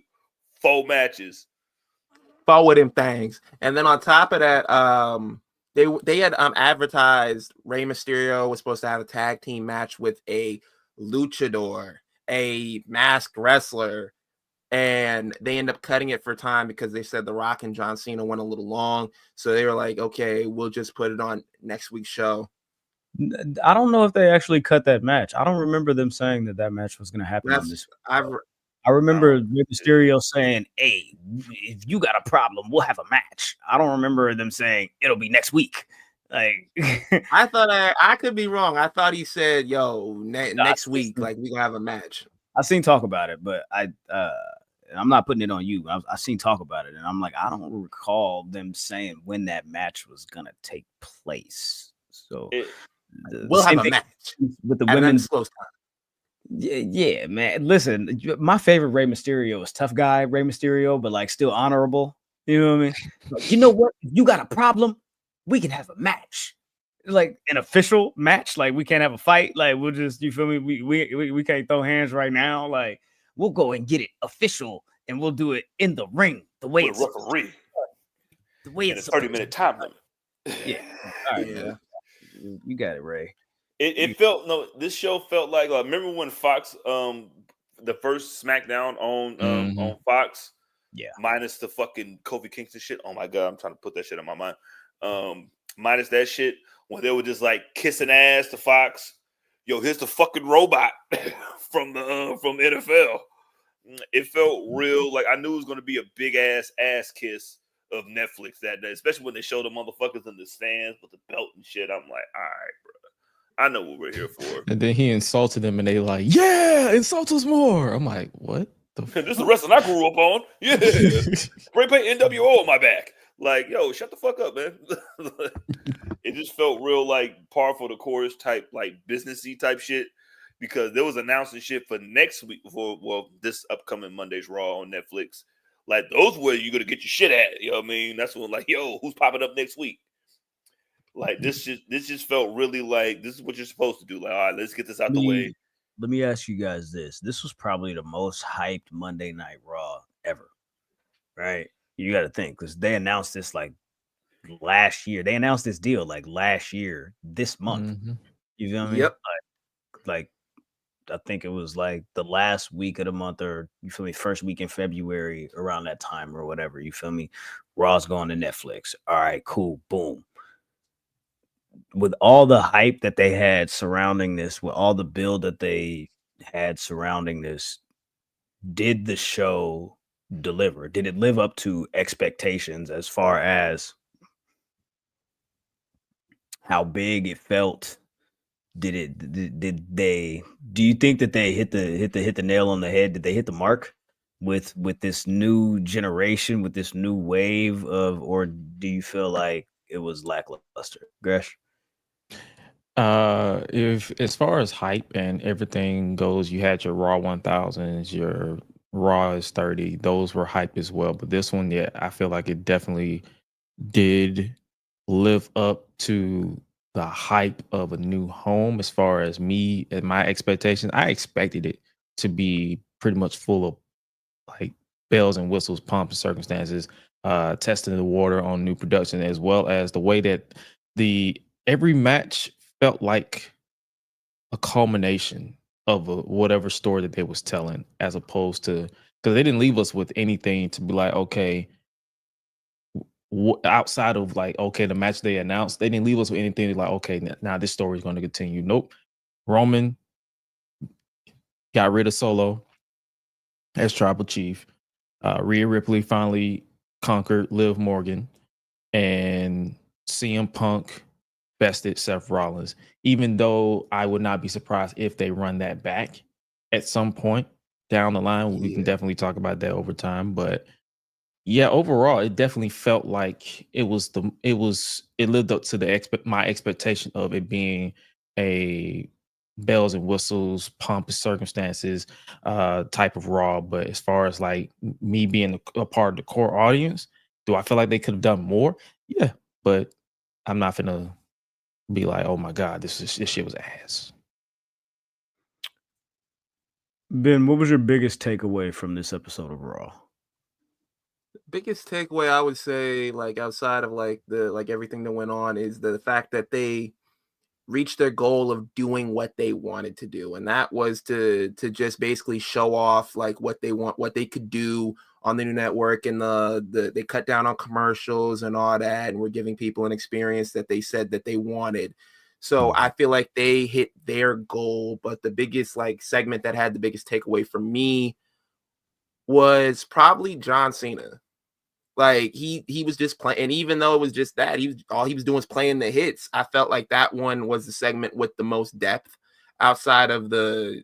4 matches. Forward them things, and then on top of that, they had advertised Rey Mysterio was supposed to have a tag team match with a luchador, a masked wrestler, and they end up cutting it for time because they said The Rock and John Cena went a little long, so they were like, okay, we'll just put it on next week's show. I don't know if they actually cut that match. I don't remember them saying that match was going to happen on this. I remember Rey Mysterio saying, hey, if you got a problem, we'll have a match. I don't remember them saying it'll be next week. Like, I thought I could be wrong. I thought he said, yo, next week, like we gonna have a match. I seen talk about it, but I'm not putting it on you. I seen talk about it, and I'm like, I don't recall them saying when that match was gonna take place. So we'll have a match with the women's close time. Yeah, man. Listen, my favorite Rey Mysterio is tough guy Rey Mysterio, but like still honorable. You know what I mean? Like, you know what? If you got a problem, we can have a match. Like an official match. Like we can't have a fight. Like we'll just, you feel me? We can't throw hands right now. Like we'll go and get it official, and we'll do it in the ring the way it's referee. The way it's 30-minute time limit. Yeah. All right, yeah. You got it, Ray. This show felt like remember when Fox the first SmackDown on Fox, minus the fucking Kofi Kingston shit. Oh my god, I'm trying to put that shit in my mind. Minus that shit when they were just like kissing ass to Fox. Yo, here's the fucking robot from NFL. It felt real. Like I knew it was gonna be a big ass kiss of Netflix that day, especially when they showed the motherfuckers in the stands with the belt and shit. I'm like, all right, bro. I know what we're here for. And then he insulted them, and they like, yeah, insult us more. I'm like, what? This is the wrestling I grew up on. Yeah, spray paint NWO on my back. Like, yo, shut the fuck up, man. It just felt real like par for the course type, like businessy type shit. Because there was announcing shit for next week this upcoming Monday's Raw on Netflix. Like those where you're gonna get your shit at. You know what I mean? That's when like, yo, who's popping up next week? Like this just felt really like this is what you're supposed to do. Like, all right, let's get this out the way. Let me ask you guys this. This was probably the most hyped Monday Night Raw ever. Right? You gotta think, because they announced this like last year. They announced this deal like last year, this month. You feel me? Yep. Like I think it was like the last week of the month, or you feel me, first week in February, around that time or whatever. You feel me? Raw's going to Netflix. All right, cool, boom. With all the hype that they had surrounding this, with all the build that they had surrounding this, did the show deliver? Did it live up to expectations as far as how big it felt? Do you think that they hit the nail on the head? Did they hit the mark with this new generation, with this new wave of, or do you feel like it was lackluster? Gresh? If as far as hype and everything goes, you had your Raw 1000s, your Raw is 30, those were hype as well. But this one, yeah, I feel like it definitely did live up to the hype of a new home. As far as me and my expectations, I expected it to be pretty much full of like bells and whistles, pomp and circumstances, testing the water on new production, as well as the way that every match felt like a culmination of whatever story that they was telling, as opposed to, because they didn't leave us with anything to be like, okay, outside of like, okay, the match they announced, they didn't leave us with anything like, okay, now this story is going to continue. Nope. Roman got rid of Solo as tribal chief. Rhea Ripley finally conquered Liv Morgan, and CM Punk bested Seth Rollins. Even though I would not be surprised if they run that back at some point down the line. We can definitely talk about that over time, but yeah, overall, it definitely felt like it lived up to my expectation of it being a bells and whistles, pompous circumstances type of Raw. But as far as like me being a part of the core audience, do I feel like they could have done more? Yeah, but I'm not gonna be like, oh my god, this shit was ass. Ben, what was your biggest takeaway from this episode of Raw? Biggest takeaway I would say, like outside of like everything that went on, is the fact that they reached their goal of doing what they wanted to do, and that was to just basically show off like what they could do on the new network, and they cut down on commercials and all that, and we're giving people an experience that they said that they wanted. So I feel like they hit their goal. But the biggest like segment that had the biggest takeaway for me was probably John Cena. Like he was just playing, and even though it was just that, all he was doing was playing the hits. I felt like that one was the segment with the most depth outside of the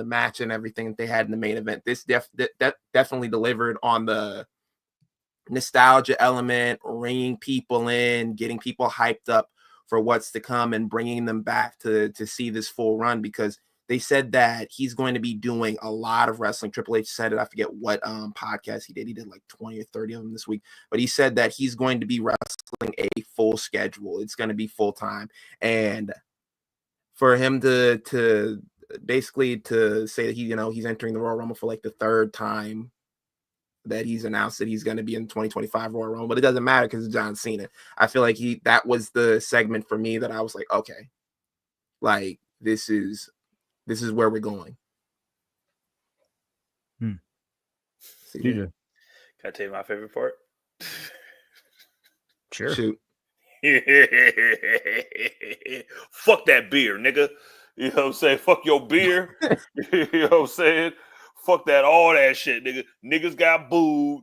match and everything that they had in the main event. This definitely delivered on the nostalgia element, ringing people in, getting people hyped up for what's to come, and bringing them back to see this full run, because they said that he's going to be doing a lot of wrestling. Triple H said it. I forget what podcast he did. He did like 20 or 30 of them this week. But he said that he's going to be wrestling a full schedule. It's going to be full time. And for him to basically to say that he's entering the Royal Rumble for like the third time that he's announced that he's going to be in the 2025 Royal Rumble, but it doesn't matter because it's John Cena. I feel like that was the segment for me that I was like, okay, like this is where we're going. CJ. Can I tell you my favorite part? Sure. Shoot. Fuck that beer, nigga. You know what I'm saying? Fuck your beer. You know what I'm saying? Fuck that, all that shit, nigga. Niggas got booed,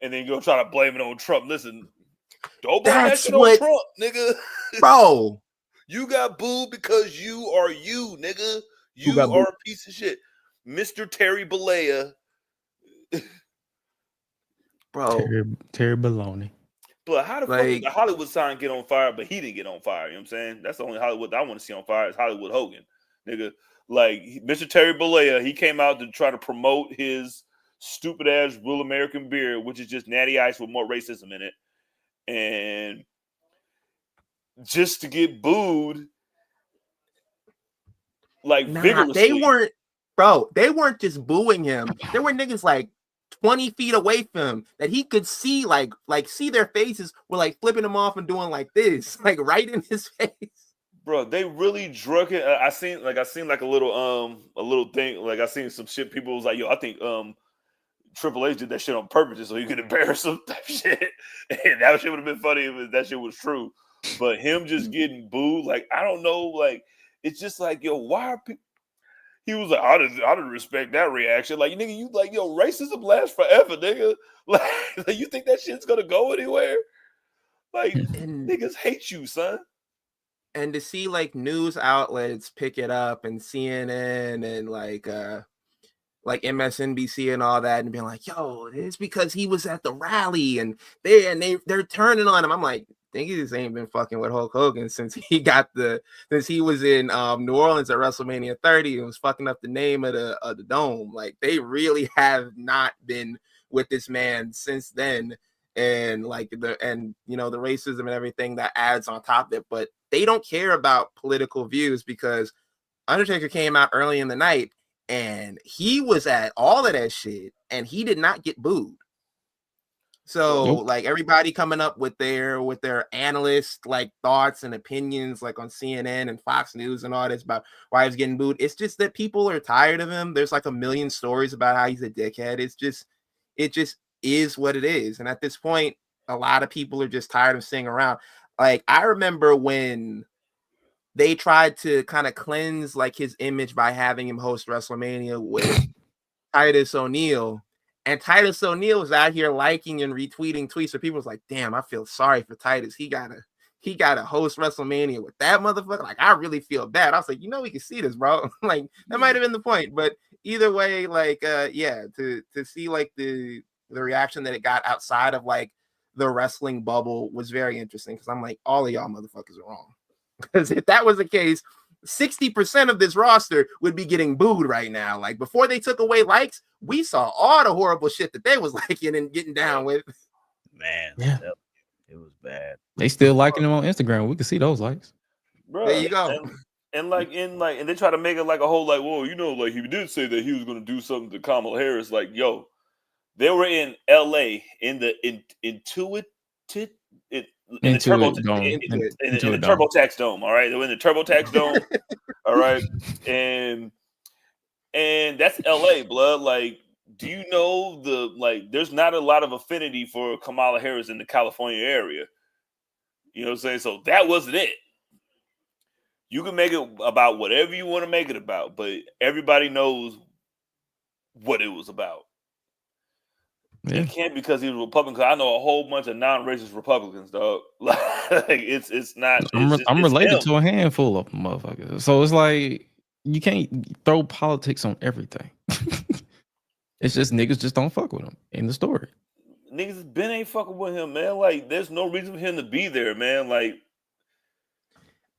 and then you go try to blame it on Trump. Listen, don't blame that shit on Trump, nigga. Bro. You got booed because you are you, nigga. You are a piece of shit. Mr. Terry Bollea. Bro. Terry Baloney. But how the fuck did the Hollywood sign get on fire, but he didn't get on fire? You know what I'm saying? That's the only Hollywood I want to see on fire is Hollywood Hogan. Nigga, like Mr. Terry Bollea, he came out to try to promote his stupid ass Real American beer, which is just natty ice with more racism in it. And just to get booed, like vigorously. They weren't just booing him. There were niggas like 20 feet away from him that he could see, like see their faces were like flipping him off and doing like this, like right in his face. Bro, they really drug it. I seen like a little thing. Like I seen some shit. People was like, yo, I think Triple H did that shit on purpose just so he could embarrass him. Type shit. And that shit would have been funny if that shit was true. But him just getting booed, like I don't know, like it's just like, yo, why are people? He was like, I didn't respect that reaction. Like, nigga, you like, yo, racism lasts forever, nigga. Like you think that shit's gonna go anywhere? Like, niggas hate you, son. And to see like news outlets pick it up, and CNN and like MSNBC and all that, and being like, yo, it's because he was at the rally and they're turning on him. I'm like, niggas ain't been fucking with Hulk Hogan since he was in New Orleans at WrestleMania 30 and was fucking up the name of the dome. Like they really have not been with this man since then. And like the racism and everything that adds on top of it, but they don't care about political views because Undertaker came out early in the night and he was at all of that shit and he did not get booed. So like everybody coming up with their analyst like thoughts and opinions like on CNN and Fox News and all this about why he's getting booed. It's just that people are tired of him. There's like a million stories about how he's a dickhead. It just is what it is. And at this point, a lot of people are just tired of sitting around. Like I remember when they tried to kind of cleanse like his image by having him host WrestleMania with Titus O'Neil. And Titus O'Neil was out here liking and retweeting tweets. So people was like, damn, I feel sorry for Titus. He gotta host WrestleMania with that motherfucker. Like, I really feel bad. I was like, we can see this, bro. Like, that might have been the point. But either way, like, to see like the reaction that it got outside of like the wrestling bubble was very interesting, because I'm like, all of y'all motherfuckers are wrong. Because if that was the case, 60% of this roster would be getting booed right now. Like before they took away likes, we saw all the horrible shit that they was liking and getting down with. Man, Yeah. it was bad. They still liking him on Instagram. We can see those likes. Bro, There you go. And they try to make it like a whole like, well, like he did say that he was going to do something to Kamala Harris. Like, yo, they were in L.A. in the TurboTax Dome. All right, they were in the TurboTax Dome. All right, and that's L.A. blood. Like, do you know there's not a lot of affinity for Kamala Harris in the California area. You know what I'm saying? So that wasn't it. You can make it about whatever you want to make it about, but everybody knows what it was about. Yeah. It can't because he was Republican. Cause I know a whole bunch of non-racist Republicans, dog. Like it's not. I'm related to a handful of motherfuckers, so it's like you can't throw politics on everything. It's just niggas just don't fuck with him in the story. Niggas been ain't fucking with him, man. Like there's no reason for him to be there, man. Like.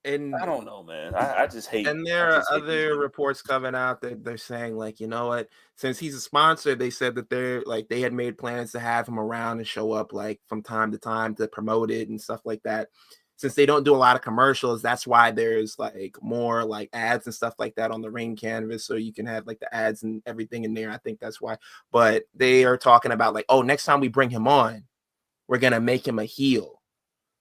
And I don't know, man. I just hate. And there are other reports coming out that they're saying, like, you know what? Since he's a sponsor, they said that they had made plans to have him around and show up like from time to time to promote it and stuff like that. Since they don't do a lot of commercials, that's why there's like more like ads and stuff like that on the ring canvas, so you can have like the ads and everything in there. I think that's why. But they are talking about like, oh, next time we bring him on, we're gonna make him a heel,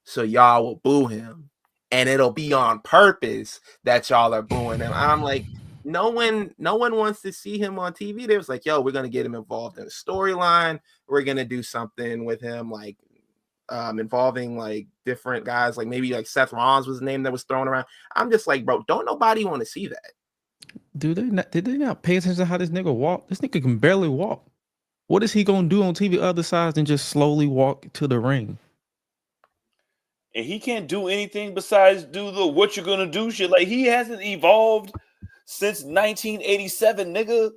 so y'all will boo him. And it'll be on purpose that y'all are booing him. I'm like, no one wants to see him on TV. They was like, yo, we're gonna get him involved in a storyline. We're gonna do something with him, like involving like different guys, like maybe like Seth Rollins was the name that was thrown around. I'm just like, bro, don't nobody want to see that. Did they not pay attention to how this nigga walk? This nigga can barely walk. What is he gonna do on TV other sides than just slowly walk to the ring? And he can't do anything besides do the what you're gonna do shit. Like he hasn't evolved since 1987, nigga.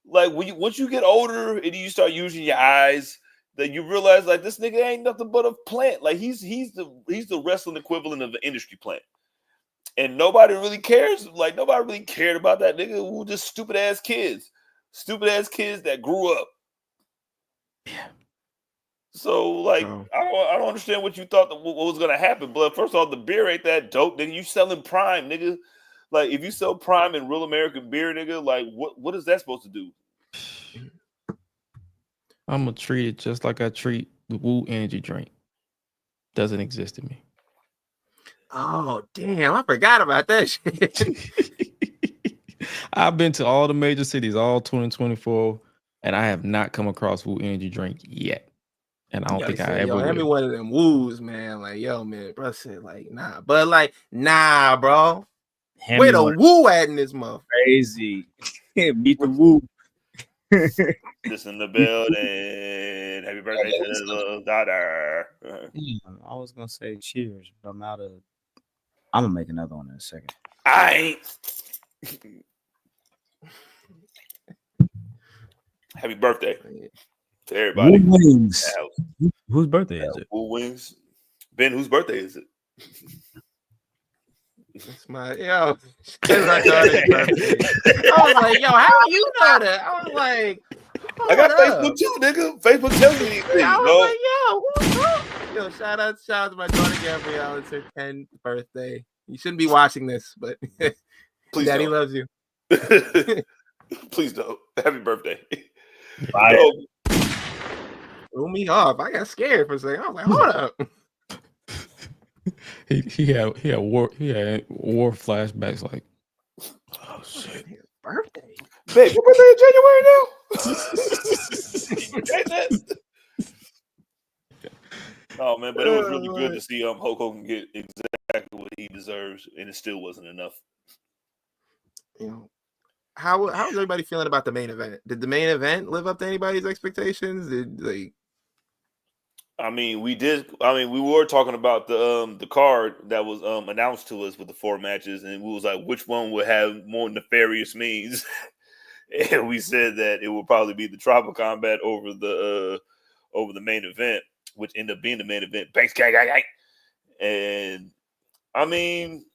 Like once you get older and you start using your eyes, then you realize like this nigga ain't nothing but a plant. Like he's the wrestling equivalent of an industry plant. And nobody really cares. Like nobody really cared about that nigga. Who just stupid ass kids that grew up. Yeah. So, like, I don't understand what you thought what was going to happen. But first of all, the beer ain't that dope, nigga. You selling Prime, nigga. Like, if you sell Prime and real American beer, nigga, like, what is that supposed to do? I'm going to treat it just like I treat the Woo energy drink. Doesn't exist in me. Oh, damn. I forgot about that shit. I've been to all the major cities, all 2024, and I have not come across Woo energy drink yet. And I don't think I ever will. Every one of them woos, man. Like, yo, man, bro said, like, nah. But, like, nah, bro. Where the woo at in this month? Crazy. Beat the woo. Just in the building. Happy birthday to the little daughter. I was going to say cheers, but I'm going to make another one in a second. Happy birthday. To everybody. Woo Wings. Whose birthday is it? Woo Wings. Ben, whose birthday is it? It's my daughter's birthday. I was like, yo, how do you know that? I was like, I got Facebook too, nigga. Facebook tells me these things. I was like, yo, what's up? Yo, shout out to my daughter Gabrielle. It's her 10th birthday. You shouldn't be watching this, but please Daddy don't. loves you. Please don't. Happy birthday. Bye. Threw me off. I got scared for a second. I was like, hold up. He had war flashbacks like, oh shit. His birthday. Babe, your birthday in January now? Oh man, but it was really good to see Hulk Hogan get exactly what he deserves, and it still wasn't enough. You know, how was everybody feeling about the main event? Did the main event live up to anybody's expectations? We were talking about the card that was announced to us with the 4 matches, and we was like, which one would have more nefarious means? And we said that it would probably be the tribal combat over the main event, which ended up being the main event. Banks, gang. And I mean,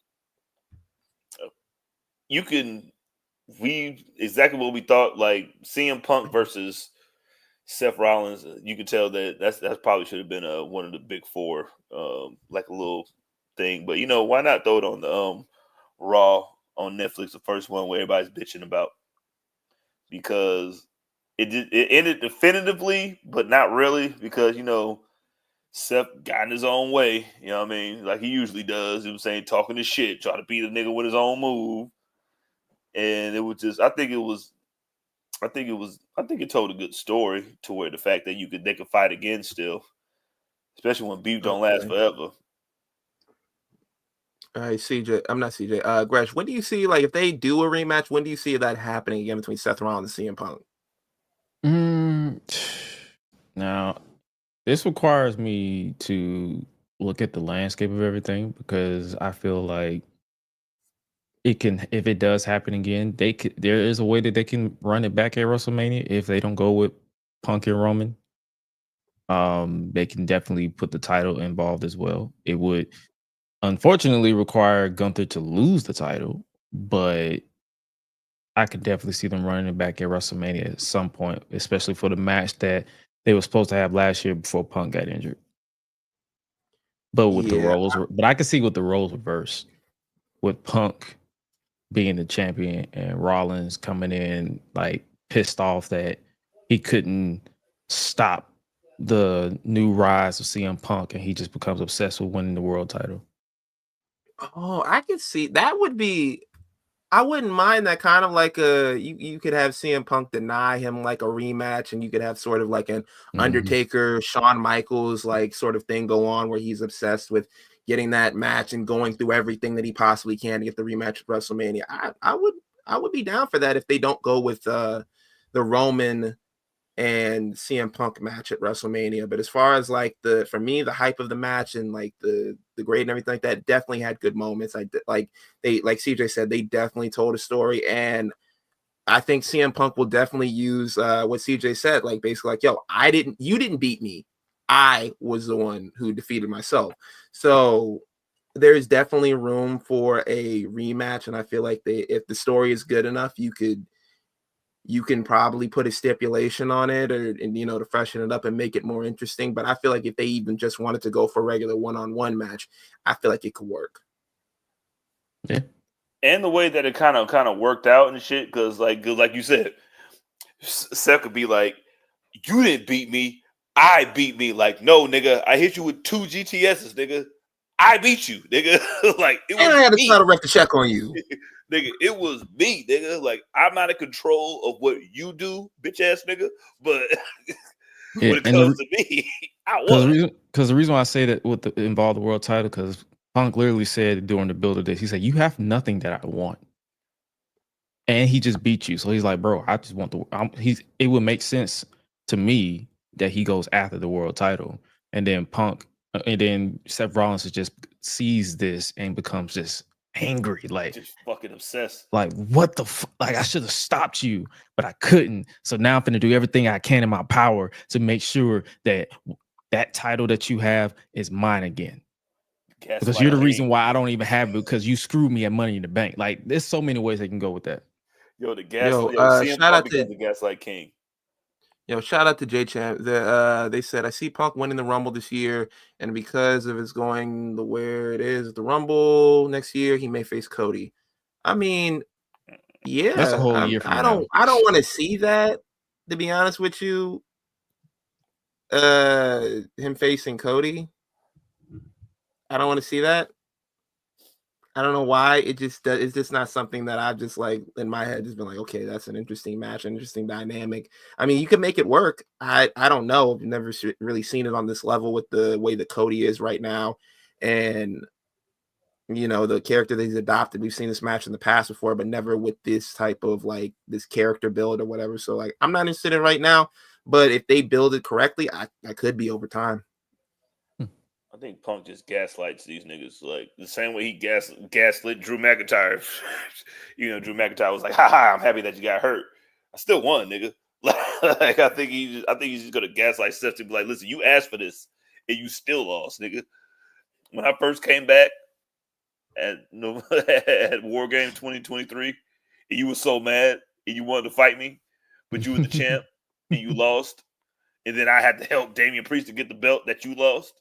we exactly what we thought. Like CM Punk versus Seth Rollins, you could tell that probably should have been one of the big four, like a little thing. But why not throw it on the Raw on Netflix, the first one where everybody's bitching about, because it ended definitively, but not really, because Seth got in his own way. You know what I mean? Like he usually does. He was saying talking his shit, trying to beat a nigga with his own move, and it was just. I think it told a good story to where the fact that they could fight again still, especially when beef don't last forever. All right, CJ. I'm not CJ. Gresh, when do you see, like, if they do a rematch, when do you see that happening again between Seth Rollins and CM Punk? Now, this requires me to look at the landscape of everything, because I feel like if it does happen again, there is a way that they can run it back at WrestleMania if they don't go with Punk and Roman. They can definitely put the title involved as well. It would unfortunately require Gunther to lose the title, but I could definitely see them running it back at WrestleMania at some point, especially for the match that they were supposed to have last year before Punk got injured. But with the roles, but I could see with the roles reversed, with Punk being the champion and Rollins coming in like pissed off that he couldn't stop the new rise of CM Punk, and he just becomes obsessed with winning the world title. Oh, I could see that would be. I wouldn't mind that, kind of like you could have CM Punk deny him like a rematch, and you could have sort of like an Undertaker, Shawn Michaels like sort of thing go on, where he's obsessed with getting that match and going through everything that he possibly can to get the rematch at WrestleMania. I would be down for that if they don't go with the Roman and CM Punk match at WrestleMania. But as far as like for me, the hype of the match and like the grade and everything like that definitely had good moments. Like CJ said, they definitely told a story, and I think CM Punk will definitely use what CJ said, like basically like, yo, you didn't beat me. I was the one who defeated myself. So there's definitely room for a rematch, and I feel like if the story is good enough, you can probably put a stipulation on it, to freshen it up and make it more interesting. But I feel like if they even just wanted to go for a regular one-on-one match, I feel like it could work. Yeah. And the way that it kind of worked out and shit, because like you said, Seth could be like, you didn't beat me, I beat me. Like, no, nigga, I hit you with 2 GTSs, nigga. I beat you, nigga. Like, it was and I had to me. try to wreck the check on you. Nigga, it was me, nigga. Like, I'm not in control of what you do, bitch ass nigga. But when it comes to me, I won. Because the reason why I say that involve the world title, because Punk literally said during the build of this, he said, "You have nothing that I want," and he just beat you. So he's like, "Bro, I just want the." It would make sense to me that he goes after the world title, and then Seth Rollins just sees this and becomes just angry, like just fucking obsessed. Like, what the like, I should have stopped you, but I couldn't. So now I'm gonna do everything I can in my power to make sure that title that you have is mine again. Because you're the reason why I don't even have it, because you screwed me at Money in the Bank. Like, there's so many ways they can go with that. Yo, CM Punk becomes the Gaslight King. Yo, shout out to J Champ. They said, I see Punk winning the Rumble this year, and because of it's going where it is, the Rumble next year, he may face Cody. I mean, yeah, that's a whole year from I now. I don't want to see that, to be honest with you. Him facing Cody, I don't want to see that. I don't know why. It's just not something that I've just like in my head just been like, okay, that's an interesting match, an interesting dynamic. I mean, you can make it work. I don't know. I've never really seen it on this level with the way that Cody is right now, and the character that he's adopted. We've seen this match in the past before, but never with this type of like this character build or whatever. So like, I'm not interested in it right now. But if they build it correctly, I could be over time. I think Punk just gaslights these niggas like the same way he gaslit Drew McIntyre. Drew McIntyre was like, "Ha, I'm happy that you got hurt. I still won, nigga." Like I think he's just gonna gaslight Seth to be like, "Listen, you asked for this and you still lost, nigga." When I first came back, at War Game 2023, and you were so mad and you wanted to fight me, but you were the champ and you lost, and then I had to help Damian Priest to get the belt that you lost.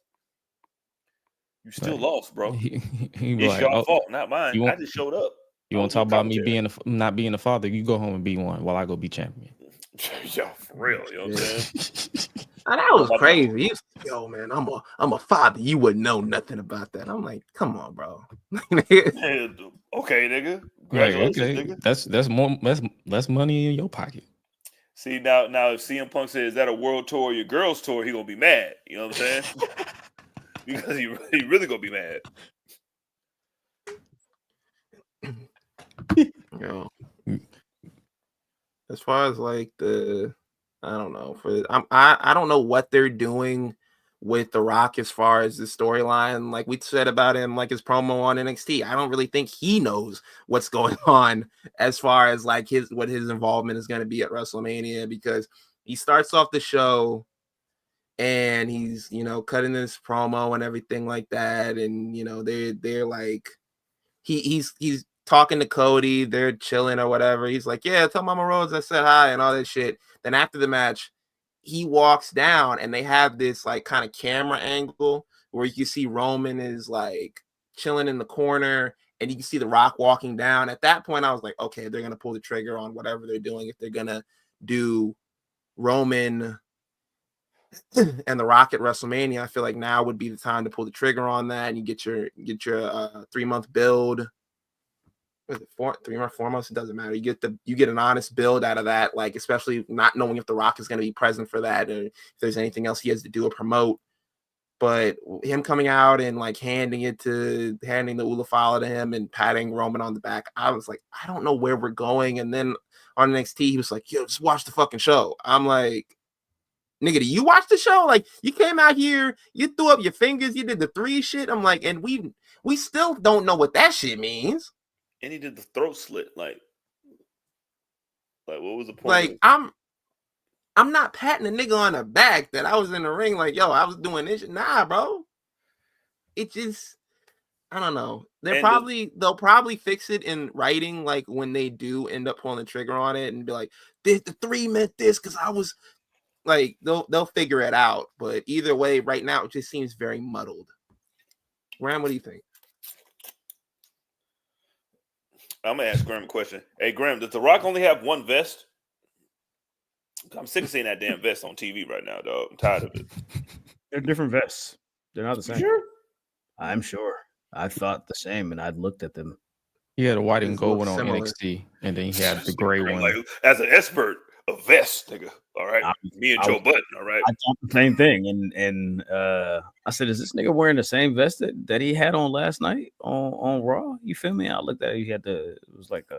You still lost, bro. He It's like, your fault, not mine. you I want- just showed up. You want to talk about me being not being a father? You go home and be one while I go be champion. Yo, for real, you know what I'm saying? And that was crazy. Yo, man, I'm a father. You wouldn't know nothing about that. I'm like, come on, bro. Okay, nigga. Congratulations, okay. nigga. That's money in your pocket. See, now if CM Punk says, is that a world tour or your girls tour, he gonna be mad. You know what I'm saying? Because he really gonna be mad. Yo. As far as like I don't know, I don't know what they're doing with The Rock as far as the storyline. Like we said about him, like his promo on NXT, I don't really think he knows what's going on as far as like what his involvement is going to be at WrestleMania, because he starts off the show and he's, you know, cutting this promo and everything like that, and you know they're like he's talking to Cody, they're chilling or whatever. He's like, yeah, tell Mama Rose I said hi and all that shit. Then after the match, he walks down and they have this like kind of camera angle where you can see Roman is like chilling in the corner and you can see The Rock walking down. At that point, I was like, okay, they're going to pull the trigger on whatever they're doing. If they're going to do Roman and The Rock at WrestleMania, I feel like now would be the time to pull the trigger on that, and you get your 3-month build. Was it 4 months? It doesn't matter. You get an honest build out of that, like especially not knowing if The Rock is going to be present for that, or if there's anything else he has to do or promote. But him coming out and like handing the Ula file to him and patting Roman on the back, I was like, I don't know where we're going. And then on NXT, he was like, yo, just watch the fucking show. I'm like, nigga, do you watch the show? Like, you came out here, you threw up your fingers, you did the 3 shit. I'm like, and we still don't know what that shit means. And he did the throat slit. Like what was the point? Like, I'm not patting a nigga on the back that I was in the ring. Like, yo, I was doing this shit. Nah, bro. It just, I don't know. They'll probably fix it in writing, like when they do end up pulling the trigger on it and be like, the 3 meant this because I was like, they'll figure it out. But either way, right now it just seems very muddled. Graham, what do you think? I'm gonna ask Graham a question. Hey, Graham, does The Rock only have one vest? I'm sick of seeing that damn vest on TV right now, dog. I'm tired of it. They're different vests. They're not the same. Sure? I'm sure. I thought the same, and I'd looked at them. He had a white and These gold look one on similar. NXT, and then he had the gray one. Like, as an expert, a vest, nigga. All right, me and Joe Button. All right, I thought the same thing, and I said, "Is this nigga wearing the same vest that he had on last night on Raw?" You feel me? I looked at it. He had it was like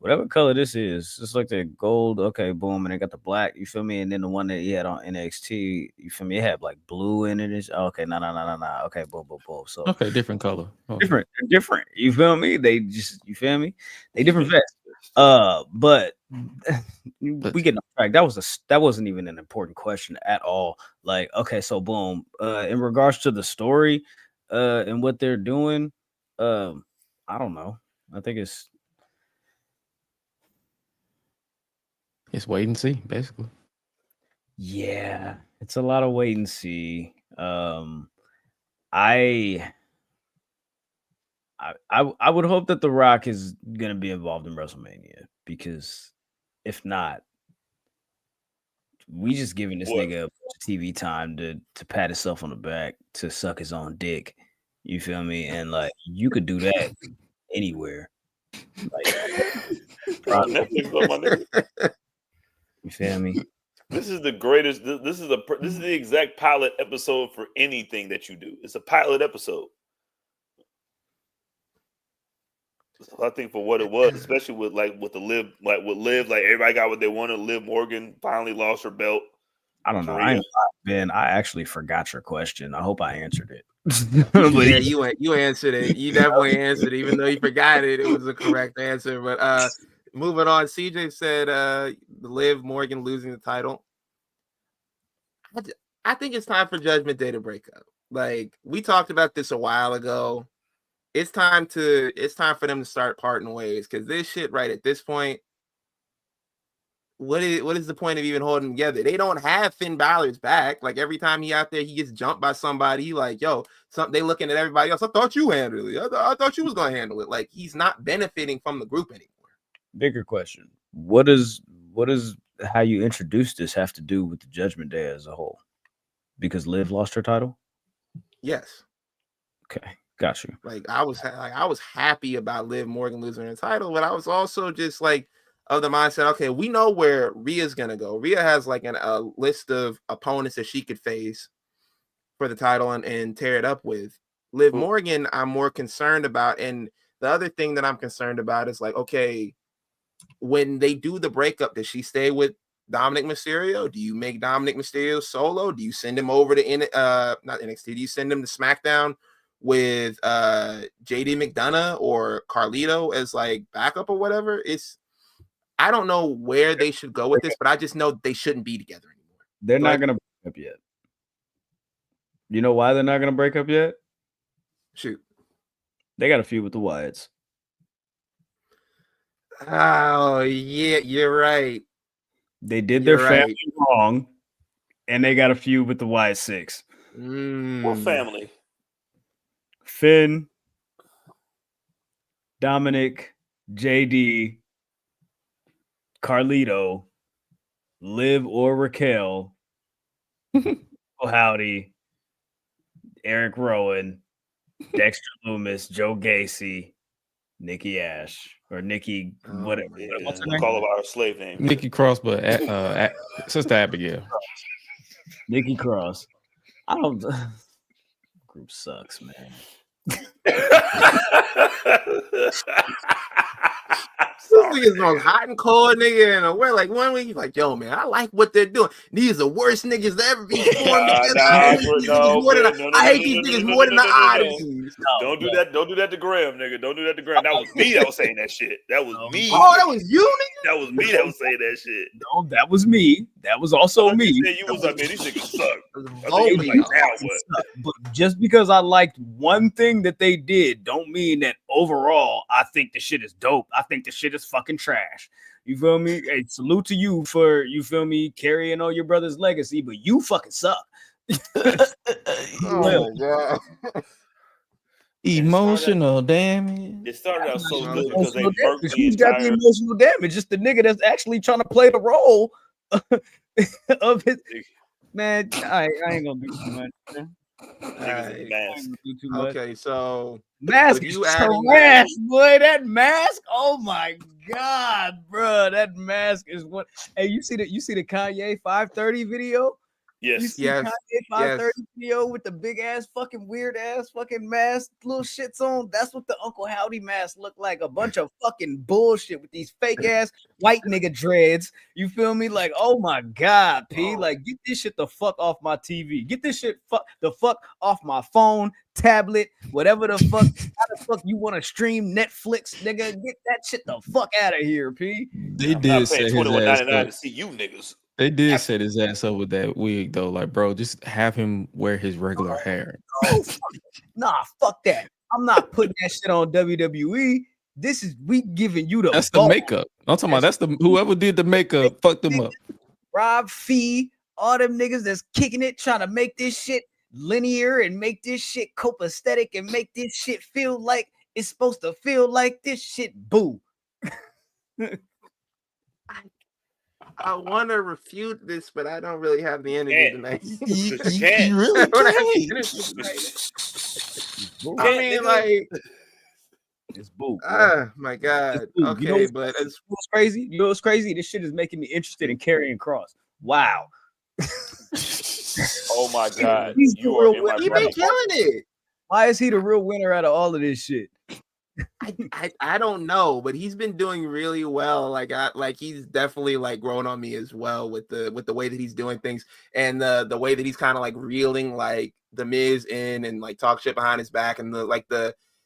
whatever color this is. It's like the gold. Okay, boom, and it got the black. You feel me? And then the one that he had on NXT. You feel me? It had like blue in it. Okay, no. Okay, boom. So Okay, different color. different. You feel me? You feel me? They different vests. But we get off track. That wasn't even an important question at all. Like, okay, so boom. In regards to the story, and what they're doing, I don't know. I think it's wait and see, basically. Yeah, it's a lot of wait and see. I would hope that The Rock is gonna be involved in WrestleMania, because if not, we just giving this nigga TV time to pat himself on the back, to suck his own dick. You feel me? And like, you could do that anywhere. Like, you feel me? This is the greatest. This is the exact pilot episode for anything that you do. It's a pilot episode. So I think for what it was, especially with the Liv, like everybody got what they wanted. Liv Morgan finally lost her belt. I don't know. I actually forgot your question. I hope I answered it. Yeah, you answered it. You definitely answered it, even though you forgot it. It was a correct answer. But moving on, CJ said Liv Morgan losing the title. I think it's time for Judgment Day to break up. Like, we talked about this a while ago. it's time for them to start parting ways, because this shit right at this point, what is the point of even holding them together? They don't have Finn Balor's back. Like every time he out there, he gets jumped by somebody. Like, yo, they looking at everybody else. I thought you handled it. I thought you was gonna handle it. Like he's not benefiting from the group anymore. Bigger question: what does how you introduced this have to do with the Judgment Day as a whole? Because Liv lost her title. Yes. Okay, got you. Like I was happy about Liv Morgan losing her title, but I was also just like of the mindset, okay, we know where Rhea's gonna go. Rhea has like a list of opponents that she could face for the title and tear it up with. Liv Morgan, I'm more concerned about, and the other thing that I'm concerned about is like, okay, when they do the breakup, does she stay with Dominic Mysterio? Do you make Dominic Mysterio solo? Do you send him over to not NXT? Do you send him to SmackDown with JD McDonough or Carlito as like backup or whatever? I don't know where they should go with this, but I just know they shouldn't be together anymore. They're not gonna break up yet. You know why they're not gonna break up yet? Shoot. They got a feud with the Wyatts. Oh yeah, you're right. They did their family wrong, and they got a feud with the Wyatt Six. What family? Finn, Dominic, JD, Carlito, Liv or Raquel, Howdy, Eric Rowan, Dexter Loomis, Joe Gacy, Nikki Ash, or Nikki, whatever. What's her name? Call of our slave name. Nikki Cross, but Sister Abigail. Nikki Cross. I don't. Group sucks, man. This nigga's on hot and cold, nigga, and we're like 1 week. He's like, yo, man, I like what they're doing. These are the worst niggas to ever be formed together. I hate these niggas more than the Odysseys. Don't do that. Don't do that to Graham, nigga. Don't do that to Graham. That was me that was saying that shit. That was me. Oh, that was you, nigga? That was me that was saying that shit. No, that was me. That was also me. You was like, man, these niggas suck. But just because I liked one thing that they did, don't mean that overall I think the shit is dope. I think the shit is fucking trash. You feel me? Hey, salute to you for, you feel me, carrying on your brother's legacy, but you fucking suck. Oh my God. Emotional damage. It started out so good because they worked the Who's got the emotional damage? Just the nigga that's actually trying to play the role of his man. I ain't gonna do too much. Okay, so mask is trash, boy. That mask, oh my God, bro. That mask is what. Hey, you see the Kanye 530 video? Yes. Kanye 530 video with the big ass fucking weird ass fucking mask, little shits on. That's what the Uncle Howdy mask looked like. A bunch of fucking bullshit with these fake ass white nigga dreads. You feel me? Like, oh my God, P. Like, get this shit the fuck off my TV. Get this shit the fuck off my phone, tablet, whatever the fuck. How the fuck you want to stream Netflix, nigga? Get that shit the fuck out of here, P. They did say his ass to see you niggas. They did set his ass up with that wig though. Like, bro, just have him wear his regular hair. Nah, fuck that. I'm not putting that shit on WWE. This is we giving you the. That's the makeup. I'm talking about. That's the whoever did the makeup fucked them up. Rob Fee, all them niggas that's kicking it, trying to make this shit linear and make this shit copacetic and make this shit feel like it's supposed to feel like this shit. Boo. I want to refute this, but I don't really have the energy tonight. You really can't. I mean, like, it's boo. My God. Okay, you know but what's crazy? You know what's crazy? This shit is making me interested in carrying Cross. Wow. Oh my God. He been killing it. Why is he the real winner out of all of this shit? I don't know, but he's been doing really well. Like he's definitely like grown on me as well with the way that he's doing things and the way that he's kind of like reeling like the Miz in and like talk shit behind his back and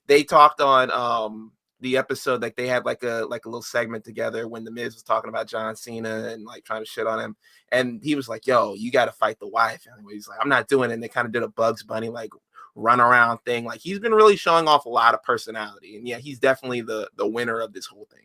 they talked on the episode, like they had like a little segment together when the Miz was talking about John Cena and like trying to shit on him, and he was like, yo, you got to fight the Wyatt family. He's like, I'm not doing it. And they kind of did a Bugs Bunny like run around thing. Like he's been really showing off a lot of personality, and yeah, he's definitely the winner of this whole thing.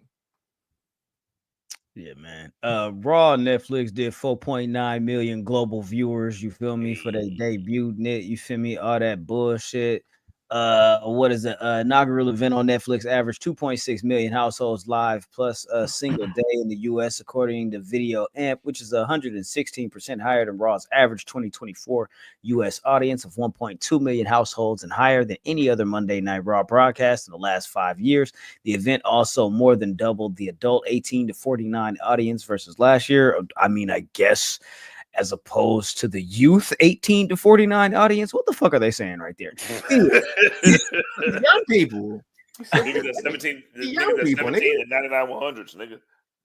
Yeah, man. Raw on Netflix did 4.9 million global viewers. You feel me? For their debut, net. You feel me? All that bullshit. What is it? Inaugural event on Netflix averaged 2.6 million households live plus a single day in the US, according to Video Amp, which is 116% higher than Raw's average 2024 US audience of 1.2 million households and higher than any other Monday Night Raw broadcast in the last 5 years. The event also more than doubled the adult 18 to 49 audience versus last year. I mean, I guess as opposed to the youth 18 to 49 audience. What the fuck are they saying right there? Young people. Nigga, that's 17. Young Nigga, that's people, 17 and 99 100s, nigga.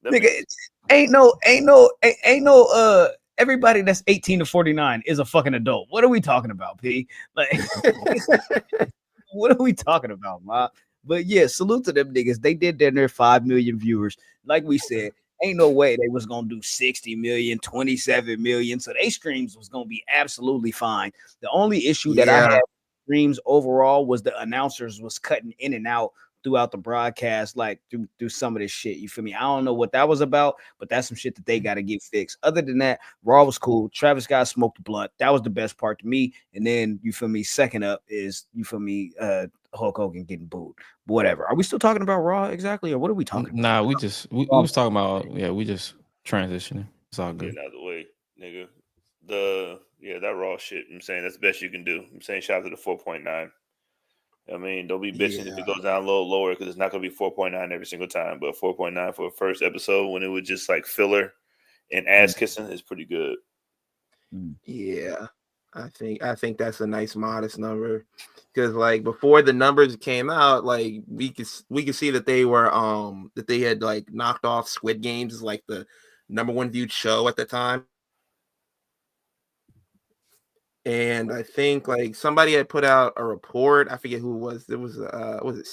Nigga, ain't no everybody that's 18 to 49 is a fucking adult. What are we talking about, P? Like what are we talking about, ma? But yeah, salute to them niggas. They did their 5 million viewers. Like we said, ain't no way they was gonna do 60 million, 27 million. So they streams was gonna be absolutely fine. The only issue that I had with streams overall was the announcers was cutting in and out throughout the broadcast, like through some of this shit. You feel me? I don't know what that was about, but that's some shit that they got to get fixed. Other than that, Raw was cool. Travis Scott smoked the blunt. That was the best part to me. And then you feel me? Second up is you feel me? Hulk Hogan getting booed. Whatever. Are we still talking about Raw exactly, or what are we talking about? Nah, we was talking about we just transitioning. It's all good. Getting out of the way, nigga. That Raw shit. I'm saying that's the best you can do. I'm saying shout out to the 4.9. I mean, don't be bitching if it goes down a little lower because it's not going to be 4.9 every single time. But 4.9 for a first episode when it was just like filler and ass kissing is pretty good. Yeah, I think that's a nice modest number because like before the numbers came out, like we could see that they were that they had like knocked off Squid Games as like the #1 viewed show at the time. And I think like somebody had put out a report. I forget who it was. It was it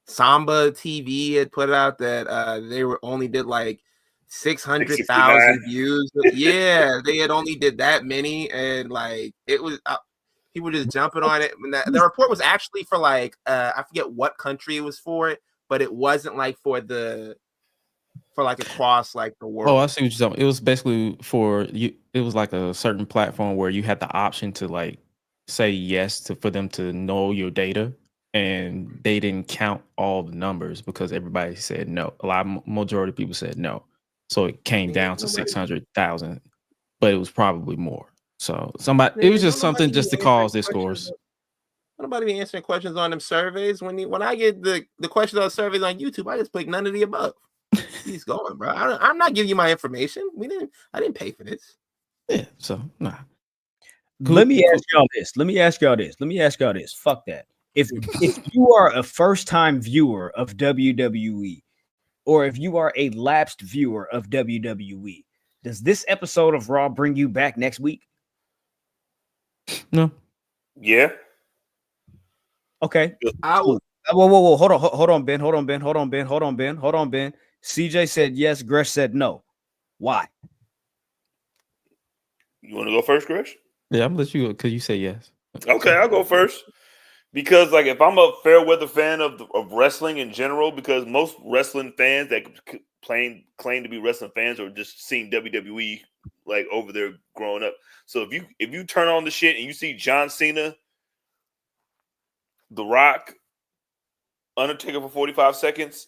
Samba TV had put out that they were only did like 600,000 views. Yeah, they had only did that many, and like it was people just jumping on it. And the report was actually for like I forget what country it was for it, but it wasn't like for like across like the world. Oh, I see what you're talking. It was basically for you. It was like a certain platform where you had the option to like say yes for them to know your data, and they didn't count all the numbers because everybody said no. Majority of people said no, so it came down to 600,000, but it was probably more. So it was just something just to cause discourse. Nobody be answering questions on them surveys. When I get the questions on surveys on YouTube, I just click none of the above. He's going, bro. I'm not giving you my information. I didn't pay for this. Yeah, so nah. Let me ask y'all this. Fuck that. If you are a first-time viewer of WWE, or if you are a lapsed viewer of WWE, does this episode of Raw bring you back next week? No. Yeah. Okay. Whoa. Hold on, Ben. CJ said yes. Gresh said no. Why? You want to go first, Gresh? Yeah, I'm gonna let you go because you say yes. Okay, I'll go first. Because like if I'm a fair weather fan of wrestling in general, because most wrestling fans that claim to be wrestling fans are just seeing WWE like over there growing up. So if you turn on the shit and you see John Cena, The Rock, Undertaker for 45 seconds,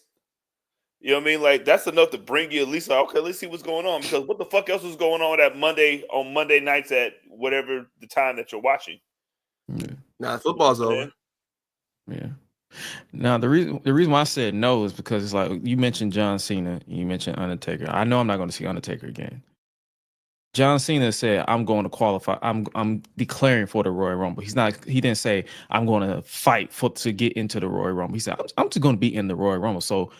you know what I mean? Like that's enough to bring you at least like, okay, let's see what's going on. Because what the fuck else was going on on Monday nights at whatever the time that you're watching? Yeah. Nah, football's over. Yeah. Now the reason why I said no is because it's like you mentioned John Cena, you mentioned Undertaker. I know I'm not going to see Undertaker again. John Cena said, "I'm going to qualify. I'm declaring for the Royal Rumble." He didn't say I'm going to fight to get into the Royal Rumble. He said, "I'm just going to be in the Royal Rumble." So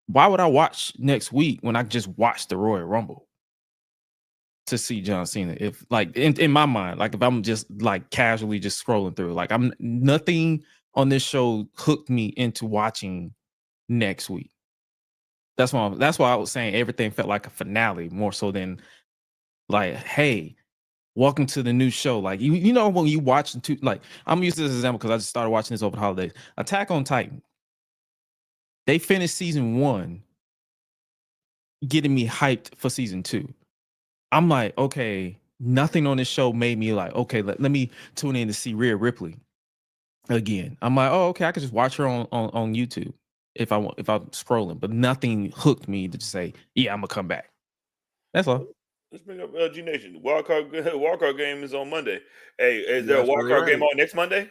why would I watch next week when I just watched the Royal Rumble to see John Cena? If like in my mind, like if I'm just like casually just scrolling through, like I'm nothing on this show hooked me into watching next week. That's why I was saying everything felt like a finale more so than like, hey, welcome to the new show. Like you know when you watch like I'm using this example because I just started watching this over the holidays. Attack on Titan. They finished season 1, getting me hyped for season 2. I'm like, okay, nothing on this show made me like, okay, let me tune in to see Rhea Ripley again. I'm like, oh, okay, I could just watch her on YouTube if I'm scrolling, but nothing hooked me to say, yeah, I'm gonna come back. That's all. Let's bring up G Nation. Wildcard game is on Monday. Hey, is there a That's really wildcard game right. on next Monday?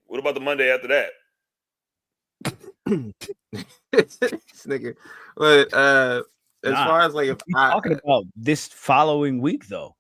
What about the Monday after that? This nigga. But as far as like if talking about this following week though.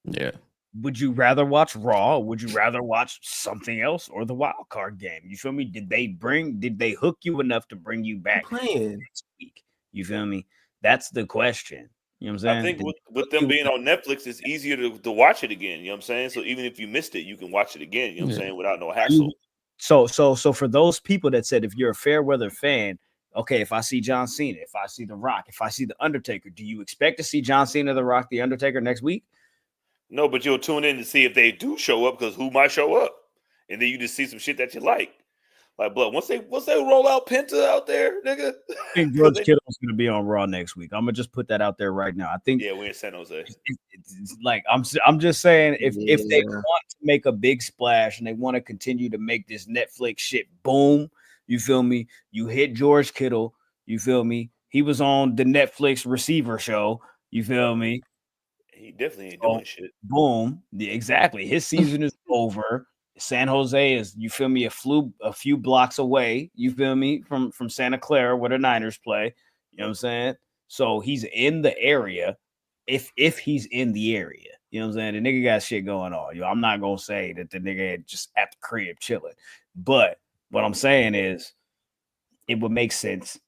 Yeah. Would you rather watch Raw? Or would you rather watch something else or the wild card game? You feel me? Did they hook you enough to bring you back playing next week? You feel me? That's the question. You know what I'm saying? I think with them being on Netflix, it's easier to watch it again. You know what I'm saying? So even if you missed it, you can watch it again. You know what I'm saying? Without no hassle. So for those people that said if you're a fair weather fan, okay, if I see John Cena, if I see The Rock, if I see The Undertaker, do you expect to see John Cena, The Rock, The Undertaker next week? No, but you'll tune in to see if they do show up because who might show up, and then you just see some shit that you like. Like, blood. Once they roll out Penta out there, nigga. I think George Kittle's gonna be on Raw next week. I'm gonna just put that out there right now. I think. Yeah, we're in San Jose. It's like I'm just saying if they want to make a big splash and they want to continue to make this Netflix shit boom, you feel me? You hit George Kittle. You feel me? He was on the Netflix receiver show. You feel me? He definitely ain't doing shit. Boom. Yeah, exactly. His season is over. San Jose is, you feel me, a few blocks away, you feel me, from Santa Clara where the Niners play. You know what I'm saying? So he's in the area. If he's in the area, you know what I'm saying? The nigga got shit going on. I'm not gonna say that the nigga just at the crib chilling. But what I'm saying is it would make sense.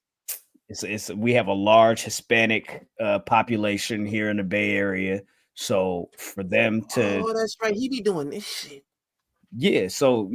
We have a large Hispanic population here in the Bay Area, so for them to that's right, he be doing this shit. Yeah, so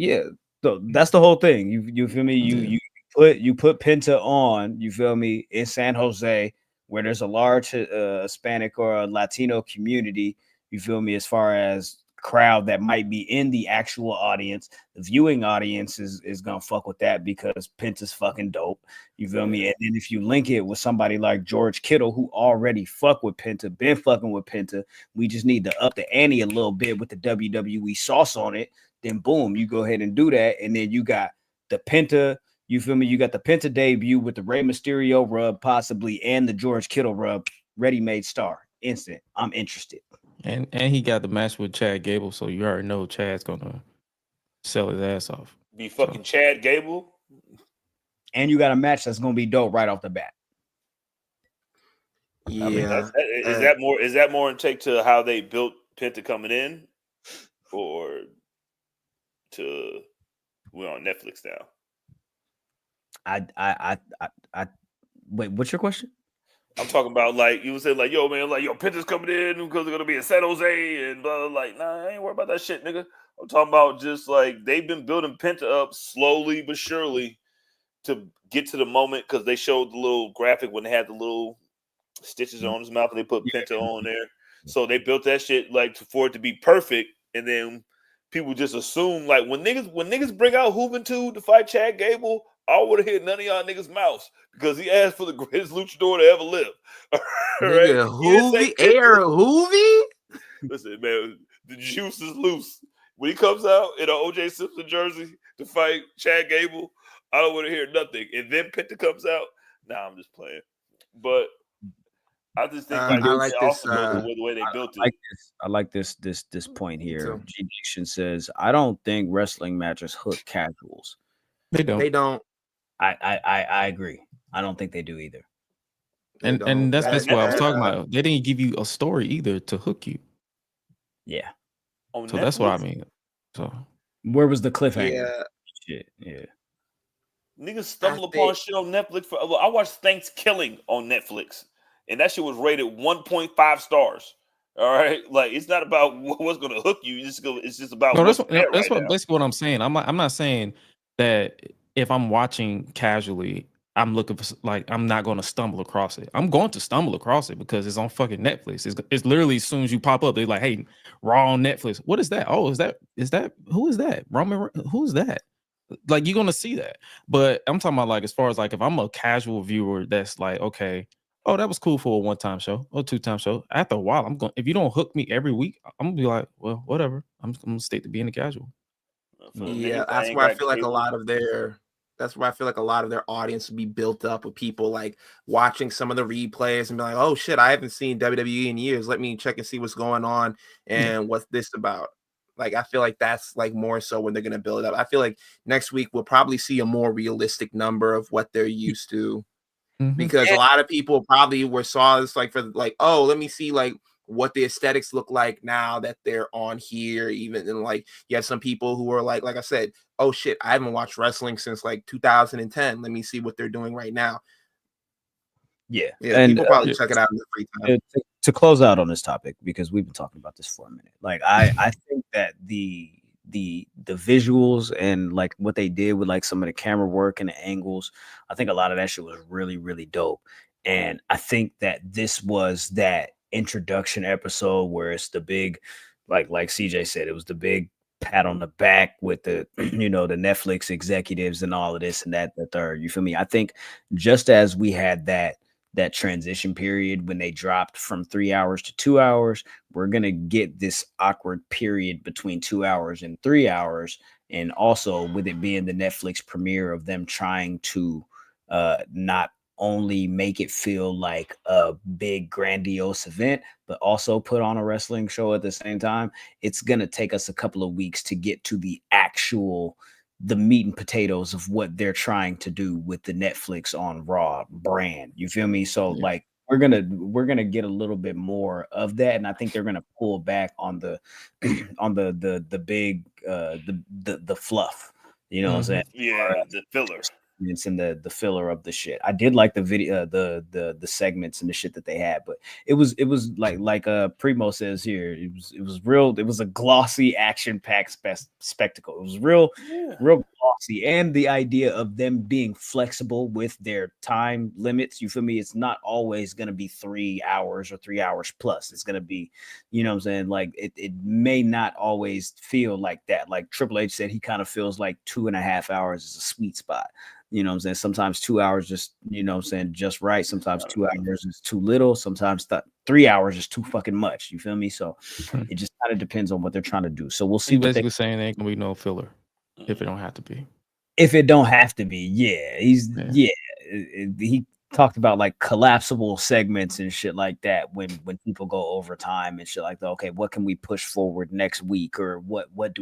that's the whole thing. You feel me? You put Penta on. You feel me? In San Jose, where there's a large Hispanic or a Latino community. You feel me? As far as crowd that might be in the actual audience, the viewing audience is gonna fuck with that because Penta's fucking dope. You feel me? And then if you link it with somebody like George Kittle, who already fuck with Penta, been fucking with Penta, we just need to up the ante a little bit with the WWE sauce on it. Then boom, you go ahead and do that, and then you got the Penta. You feel me? You got the Penta debut with the Rey Mysterio rub, possibly, and the George Kittle rub. Ready-made star, instant. I'm interested. And he got the match with Chad Gable, so you already know Chad's gonna sell his ass off. Be fucking Chad Gable. And you got a match that's gonna be dope right off the bat. Yeah. I mean, is that more in take to how they built Penta coming in, or to we're on Netflix now? I wait, what's your question? I'm talking about like you said, like, yo, man, like, yo, Penta's coming in because they're gonna be in San Jose and blah, blah, like, nah, I ain't worried about that shit, nigga. I'm talking about just like they've been building Penta up slowly but surely to get to the moment because they showed the little graphic when they had the little stitches on his mouth and they put Penta on there. So they built that shit like for it to be perfect, and then people just assume like when niggas bring out Juventud to fight Chad Gable, I would have hit none of y'all niggas' mouths because he asked for the greatest luchador to ever live. Nigga, Hoovy? Listen, man, the juice is loose. When he comes out in an OJ Simpson jersey to fight Chad Gable, I don't want to hear nothing. And then Penta comes out. Nah, I'm just playing. But I just think I like this. The way they built it. I like this point here. G Nation says, I don't think wrestling matches hook casuals. They don't. I agree. I don't think they do either. And that's basically what I was talking about. They didn't give you a story either to hook you. Yeah. So Netflix? That's what I mean. So where was the cliffhanger? Yeah. Niggas stumble upon shit on Netflix. I watched Thanksgiving on Netflix, and that shit was rated 1.5 stars. All right, like it's not about what's going to hook you. It's just about. No, that's basically what I'm saying. I'm not saying that if I'm watching casually, I'm looking for like I'm not going to stumble across it. I'm going to stumble across it because it's on fucking Netflix. It's literally as soon as you pop up, they're like, "Hey, Raw on Netflix." What is that? Oh, is that who is that? Roman? Who is that? Like you're gonna see that. But I'm talking about like as far as like if I'm a casual viewer, that's like okay, oh that was cool for a 1-time show or 2-time show. After a while, I'm going. If you don't hook me every week, I'm gonna be like, well, whatever. I'm gonna stick to being a casual. For the Yeah, niggas that that's ain't where I got feel like a cable, lot of their audience would be built up with people like watching some of the replays and be like, oh shit, I haven't seen WWE in years. Let me check and see what's going on and what's this about. Like I feel like that's like more so when they're gonna build it up. I feel like next week we'll probably see a more realistic number of what they're used to. Because a lot of people probably saw this like for like, oh, let me see like what the aesthetics look like now that they're on here. Even and like you have some people who are like I said, oh shit, I haven't watched wrestling since like 2010. Let me see what they're doing right now. Yeah, And people probably check it out in their free time. To close out on this topic, because we've been talking about this for a minute. Like I think that the visuals and like what they did with like some of the camera work and the angles, I think a lot of that shit was really, really dope. And I think that this was that introduction episode where it's the big, like CJ said, it was the big pat on the back with the the Netflix executives and all of this and that, the third. You feel me? I think just as we had that transition period when they dropped from 3 hours to 2 hours, we're going to get this awkward period between 2 hours and 3 hours. And also with it being the Netflix premiere of them trying to not only make it feel like a big grandiose event, but also put on a wrestling show at the same time, it's going to take us a couple of weeks to get to the meat and potatoes of what they're trying to do with the Netflix on Raw brand. You feel me? So like we're gonna get a little bit more of that, and I think they're gonna pull back on the the big the fluff. You know what I'm saying? Yeah, the filler. It's in the filler of the shit. I did like the video, the segments and the shit that they had, but it was like Primo says here, it was real. It was a glossy, action packed spectacle. It was real glossy, and the idea of them being flexible with their time limits. You feel me? It's not always gonna be 3 hours or 3 hours plus. It's gonna be, you know what I'm saying? Like it may not always feel like that. Like Triple H said, he kind of feels like 2.5 hours is a sweet spot. You know what I'm saying? Sometimes 2 hours just, you know what I'm saying, just right. Sometimes 2 hours is too little. Sometimes 3 hours is too fucking much. You feel me? So it just kind of depends on what they're trying to do. So we'll see. He's basically saying there ain't gonna be no filler if it don't have to be. If it don't have to be, he talked about like collapsible segments and shit like that when people go overtime and shit like that. Okay, what can we push forward next week, or what's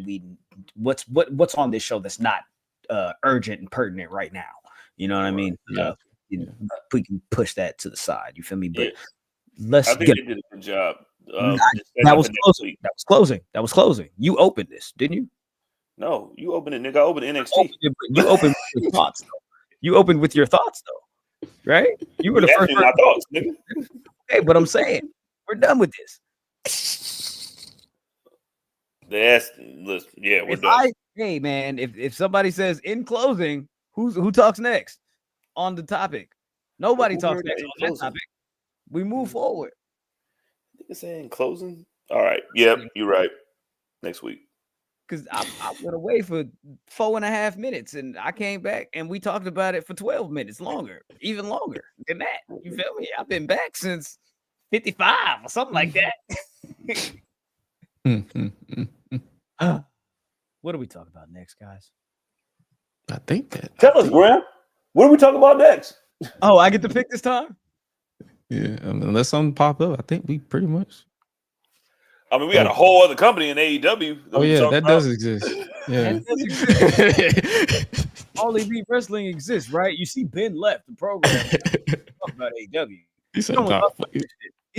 on this show that's not urgent and pertinent right now? You know what I mean? We can push that to the side. You feel me? But I think they did a good job. That was closing. That was closing. You opened this, didn't you? No, you opened it, nigga. I opened NXT. You opened with your thoughts, though. You opened with your thoughts, though, right? You were the first. My thoughts, nigga. Okay, but I'm saying we're done with this. We're done. Hey man, if somebody says in closing, who talks next on the topic? Nobody talks next on that topic. We move forward. Nigga saying closing. All right. Yep, you're right. Next week. Because I went away for 4.5 minutes and I came back and we talked about it for 12 minutes longer, even longer than that. You feel me? I've been back since 55 or something like that. What do we talk about next, guys? I think that. Tell us, Graham. What are we talking about next? Oh, I get to pick this time? Yeah, unless something pop up, I think we pretty much. I mean, we got a whole other company in AEW. Oh yeah, that does exist. Yeah, that does exist. All Elite Wrestling exists, right? You see, Ben left the program. Talk about AEW. He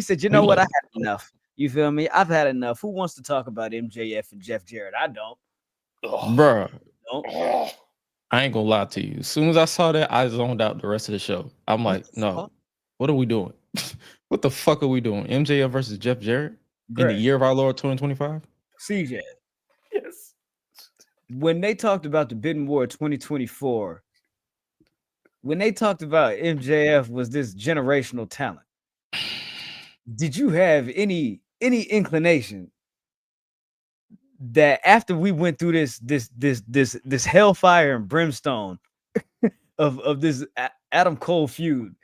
said, "You know what? I had enough. You feel me? I've had enough. Who wants to talk about MJF and Jeff Jarrett? I don't, bro. I ain't gonna lie to you. As soon as I saw that, I zoned out the rest of the show. I'm like, no, what are we doing? What the fuck are we doing? MJF versus Jeff Jarrett in the year of our Lord 2025? CJ. Yes. When they talked about the Bidding War 2024, when they talked about MJF was this generational talent, did you have any inclination that after we went through this hellfire and brimstone of this Adam Cole feud,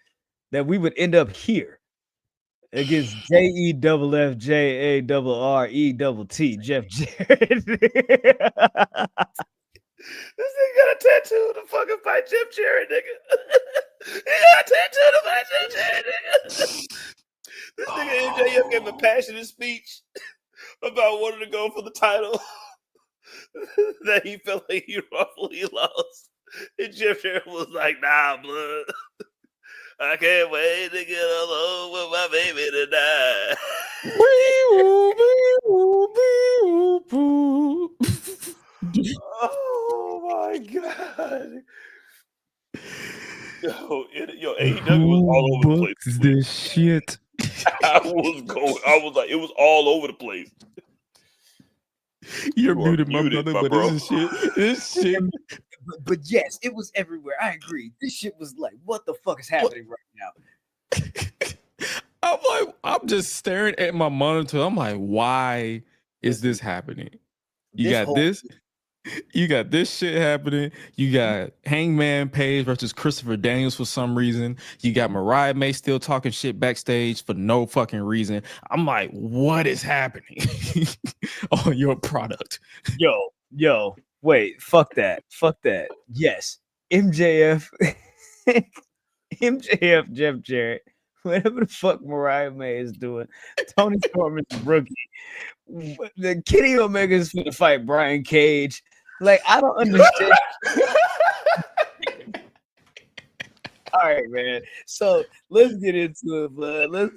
that we would end up here against JEFFJARRETT Jeff Jarrett? This nigga got a tattoo to fucking fight Jeff Jarrett, nigga. He got a tattoo to fight Jeff Jarrett, nigga. This nigga MJF gave a passionate speech about wanting to go for the title that he felt like he roughly lost. And Jeff Jarrett was like, nah, blood. I can't wait to get alone with my baby tonight. Oh my god. Yo, AEW was all over the place. This shit. I was like, it was all over the place. You're You are muted, my muted, brother, my but bro. this shit. But yes, it was everywhere. I agree. This shit was like, what the fuck is happening right now? I'm just staring at my monitor. I'm like, why is this happening? You got this shit happening. You got Hangman Page versus Christopher Daniels for some reason. You got Mariah May still talking shit backstage for no fucking reason. I'm like, what is happening on your product? Yo, wait, fuck that. Yes, MJF, Jeff Jarrett, whatever the fuck Mariah May is doing. Tony Storm is a rookie. The Kenny Omega is going to fight Brian Cage. Like, I don't understand. All right, man. So let's get into it, bud.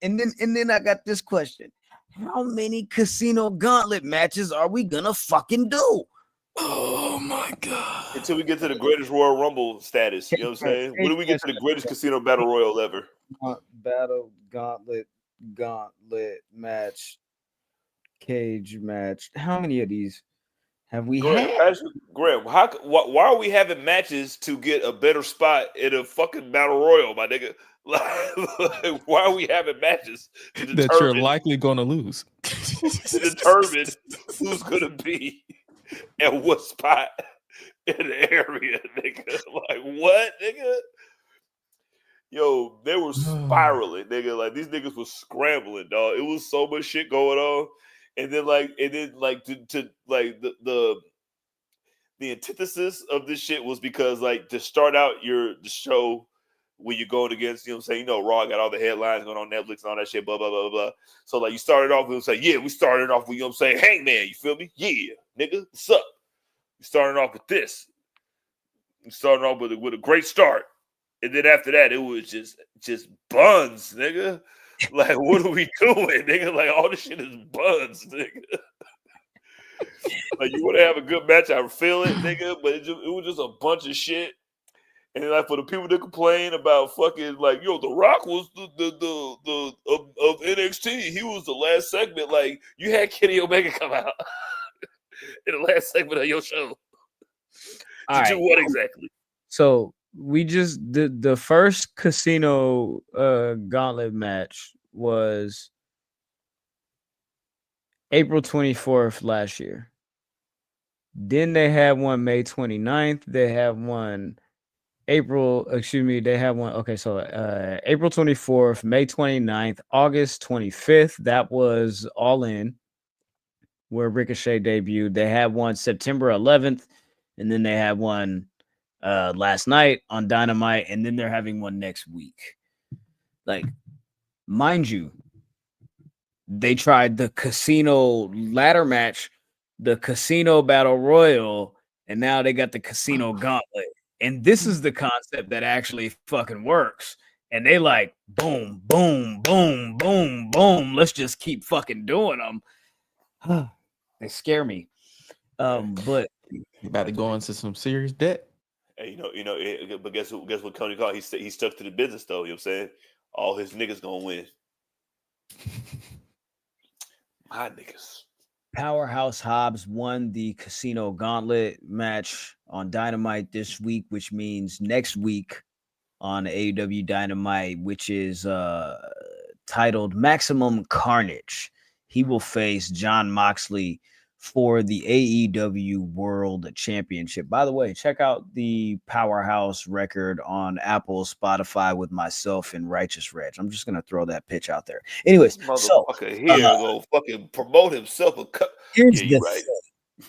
And then I got this question. How many casino gauntlet matches are we gonna fucking do? Oh my god! Until we get to the greatest Royal Rumble status, you know what I'm saying? When do we get to the greatest casino battle royal ever? Battle gauntlet match, cage match. How many of these have we had? Graham, why are we having matches to get a better spot in a fucking battle royal, my nigga? Like, why are we having matches that you're likely gonna lose? To determine who's gonna be at what spot in the area, nigga. Like, what, nigga? Yo, they were spiraling, nigga. Like, these niggas were scrambling, dog. It was so much shit going on. And then the antithesis of this shit was because, like, to start out the show when you're going against, you know what I'm saying, Raw got all the headlines going on Netflix and all that shit, blah, blah, blah, blah. So, like, you started off with, like, yeah, we started off with, you know what I'm saying, Hangman, you feel me? Yeah, nigga, what's up? We started off with this. We started off with a great start. And then after that, it was just buns, nigga. Like, what are we doing, nigga? Like, all this shit is buns, nigga. Like, you want to have a good match, I feel it, nigga, but it was just a bunch of shit. And then, like, for the people that complain about fucking, like, The Rock was the of NXT. He was the last segment. Like, you had Kenny Omega come out in the last segment of your show. To do what exactly? So we just the first casino gauntlet match was April 24th last year. Then they had one May 29th. They have one April 24th, May 29th, August 25th. That was All In, where Ricochet debuted. They had one September 11th, and then they had one last night on Dynamite, and then they're having one next week. Like, mind you, they tried the casino ladder match, the casino battle royal, and now they got the casino gauntlet. And this is the concept that actually fucking works. And they like, boom, boom, boom, boom, boom. Let's just keep fucking doing them. They scare me. But you about to go into some serious debt. Hey, but guess what Tony called? He stuck to the business though. You know what I'm saying? All his niggas gonna win. My niggas. Powerhouse Hobbs won the Casino Gauntlet match on Dynamite this week, which means next week on AEW Dynamite, which is titled Maximum Carnage, he will face Jon Moxley for the AEW World Championship. By the way, check out the Powerhouse record on Apple, Spotify with myself and Righteous Reg. I'm just gonna throw that pitch out there. Anyways, so here go fucking promote himself. Here's yeah,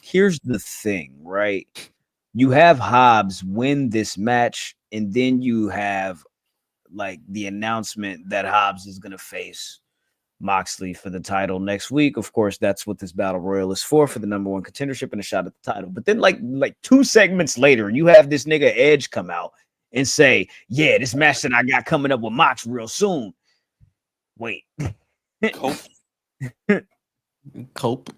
here's the thing, right? You have Hobbs win this match, and then you have like the announcement that Hobbs is gonna face Moxley for the title next week. Of course, that's what this battle royal is for the number one contendership and a shot at the title. But then like 2 segments later, you have this nigga Edge come out and say, yeah, this match that I got coming up with Mox real soon. Wait. Cope. Cope.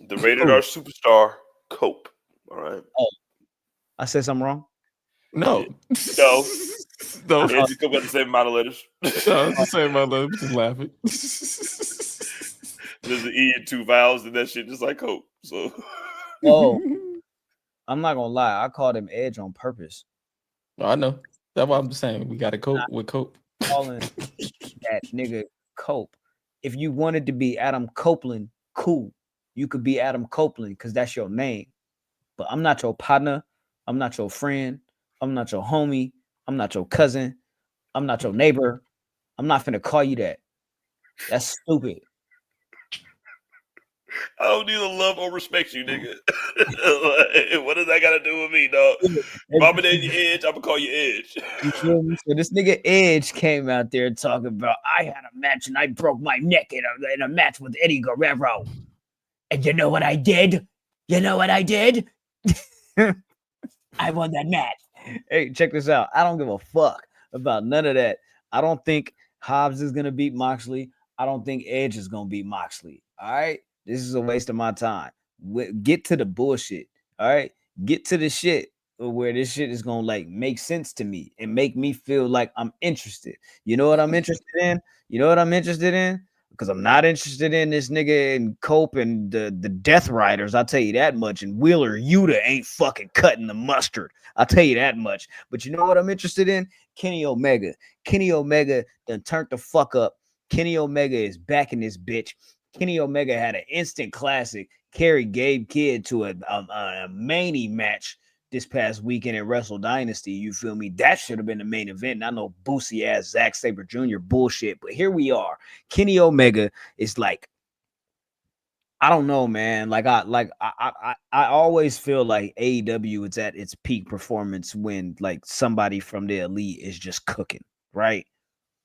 The rated R superstar Cope. All right. Oh, I said something wrong? No. No. No. Edge come got the same amount of letters. No, it's the same amount of letters. Just laughing. There's an E and 2 vowels and that shit just like Cope. So Oh, I'm not gonna lie. I called him Edge on purpose. I know. That's what I'm saying. We got to cope with Cope. Calling that nigga Cope. If you wanted to be Adam Copeland, cool. You could be Adam Copeland because that's your name. But I'm not your partner. I'm not your friend. I'm not your homie. I'm not your cousin. I'm not your neighbor. I'm not finna call you that. That's stupid. I don't either love or respect you, nigga. What does that got to do with me, dog? If I'm in your Edge, I'm gonna call you Edge. You feel me? So this nigga Edge came out there talking about I had a match and I broke my neck in a match with Eddie Guerrero. And you know what I did? You know what I did? I won that match. Hey, check this out. I don't give a fuck about none of that. I don't think Hobbs is gonna beat Moxley. I don't think Edge is gonna beat Moxley. All right. This is a waste of my time. Get to the bullshit. All right. Get to the shit where this shit is gonna like make sense to me and make me feel like I'm interested. You know what I'm interested in? You know what I'm interested in? Because I'm not interested in this nigga and Cope and the Death Riders. I'll tell you that much. And Wheeler Yuta ain't fucking cutting the mustard. I'll tell you that much. But you know what I'm interested in? Kenny Omega. Kenny Omega done turned the fuck up. Kenny Omega is back in this bitch. Kenny Omega had an instant classic, carried Gabe Kidd to a mania match this past weekend at Wrestle Dynasty. You feel me? That should have been the main event. And I know boosie ass Zack Sabre Jr. bullshit, but here we are. Kenny Omega is like, I don't know, man. I always feel like AEW is at its peak performance when like somebody from the elite is just cooking, right?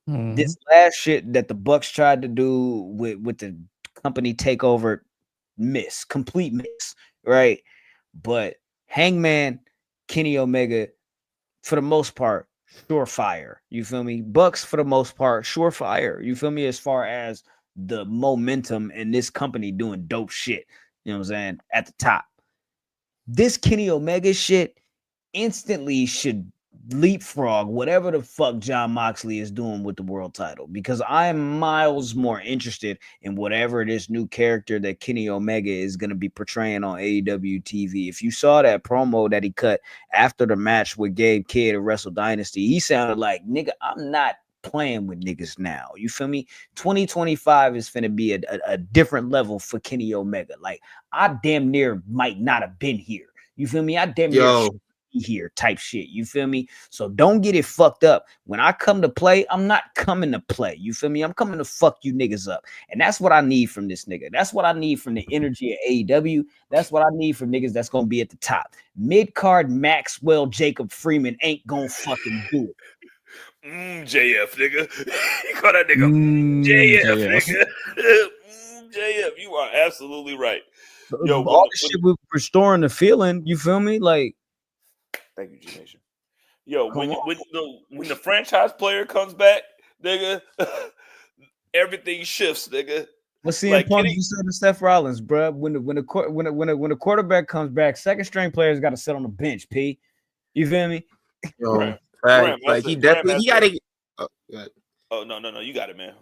Mm-hmm. This last shit that the Bucks tried to do with the company takeover, complete miss, right? But Hangman, Kenny Omega, for the most part, surefire. You feel me? Bucks, for the most part, surefire. You feel me? As far as the momentum and this company doing dope shit, you know what I'm saying? At the top. This Kenny Omega shit instantly should leapfrog whatever the fuck Jon Moxley is doing with the world title, because I am miles more interested in whatever this new character that Kenny Omega is going to be portraying on AEW TV. If you saw that promo that he cut after the match with Gabe Kidd at Wrestle Dynasty, he sounded like, nigga, I'm not playing with niggas now. You feel me? 2025 is finna be a different level for Kenny Omega. Like, I damn near might not have been here. You feel me? I damn near here type shit. You feel me? So don't get it fucked up. When I come to play, I'm not coming to play. You feel me? I'm coming to fuck you niggas up. And that's what I need from this nigga. That's what I need from the energy of AEW. That's what I need from niggas that's gonna be at the top. Mid-card Maxwell Jacob Freeman ain't gonna fucking do it. JF, nigga. You call that nigga JF, nigga. JF, you are absolutely right. Yo, all this shit with restoring the feeling, you feel me? Like, thank you, G Nation. Yo, when the franchise player comes back, nigga, everything shifts, nigga. What's CM like, Punk you said to Seth Rollins, bro? When the quarterback comes back, second string players got to sit on the bench. P, you feel me? Yo, like he definitely he got to. Oh no, you got it, man.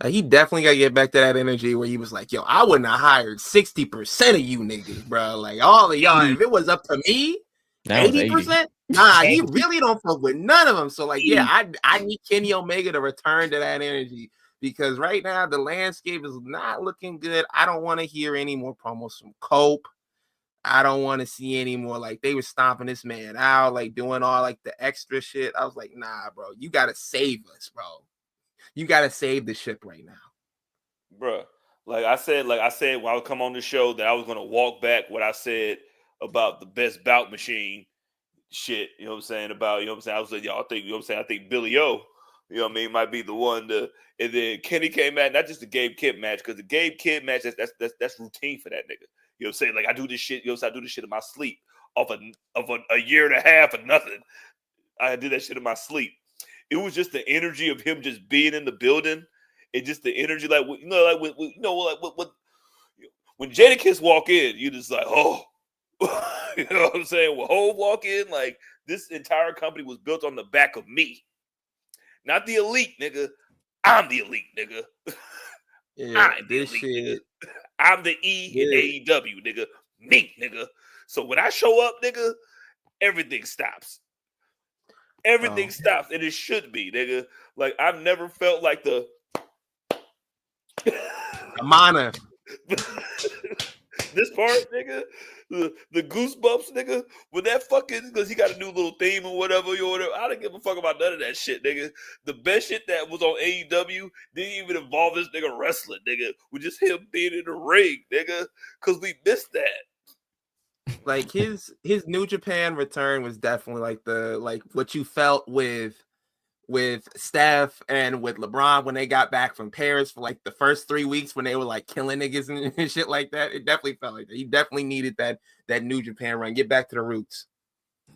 He definitely got to get back to that energy where he was like, yo, I wouldn't have hired 60% of you niggas, bro. Like, all of y'all, if it was up to me, Now it's 80. 80%? Nah, he really don't fuck with none of them. So, like, yeah, I need Kenny Omega to return to that energy because right now the landscape is not looking good. I don't want to hear any more promos from Cope. I don't want to see any more. Like, they were stomping this man out, like, doing all, like, the extra shit. I was like, nah, bro, you got to save us, bro. You got to save the ship right now. Bro, like I said when I would come on the show that I was going to walk back what I said about the best bout machine shit, you know what I'm saying? About, you know what I'm saying? I was like, y'all think, you know what I'm saying? I think Billy O, you know what I mean, might be the one to, and then Kenny came out, not just the Gabe Kidd match, because the Gabe Kidd match, that's routine for that nigga. You know what I'm saying? Like, I do this shit, you know what I'm saying? I do this shit in my sleep of a year and a half of nothing. I did that shit in my sleep. It was just the energy of him just being in the building. It just the energy, like, you know, like when Jadakiss walk in, you just like, oh, you know what I'm saying? When Hov walk in, like, this entire company was built on the back of me, not the elite, nigga. I'm the elite, nigga. Yeah, I'm the this elite, shit. nigga. I'm the E in AEW, nigga. Me, nigga. So when I show up, nigga, everything stops. Everything stops, and it should be, nigga. Like, I've never felt like the Amana. This part, nigga, the goosebumps, nigga, with that fucking, because he got a new little theme or whatever, I didn't give a fuck about none of that shit, nigga. The best shit that was on AEW didn't even involve this nigga wrestling, nigga. With just him being in the ring, nigga, because we missed that. Like, his New Japan return was definitely like what you felt with Steph and with LeBron when they got back from Paris for like the first 3 weeks when they were like killing niggas and shit like that. It definitely felt like that. He definitely needed that New Japan run. Get back to the roots.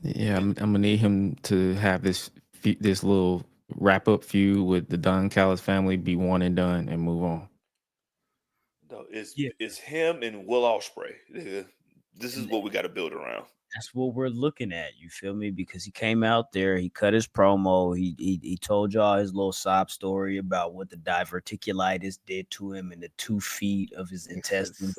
Yeah, I'm gonna need him to have this little wrap up feud with the Don Callis family, be one and done, and move on. No, it's him and Will Ospreay. This is what we got to build around. That's what we're looking at. You feel me? Because he came out there, he cut his promo, he told y'all his little sob story about what the diverticulitis did to him in the 2 feet of his intestines.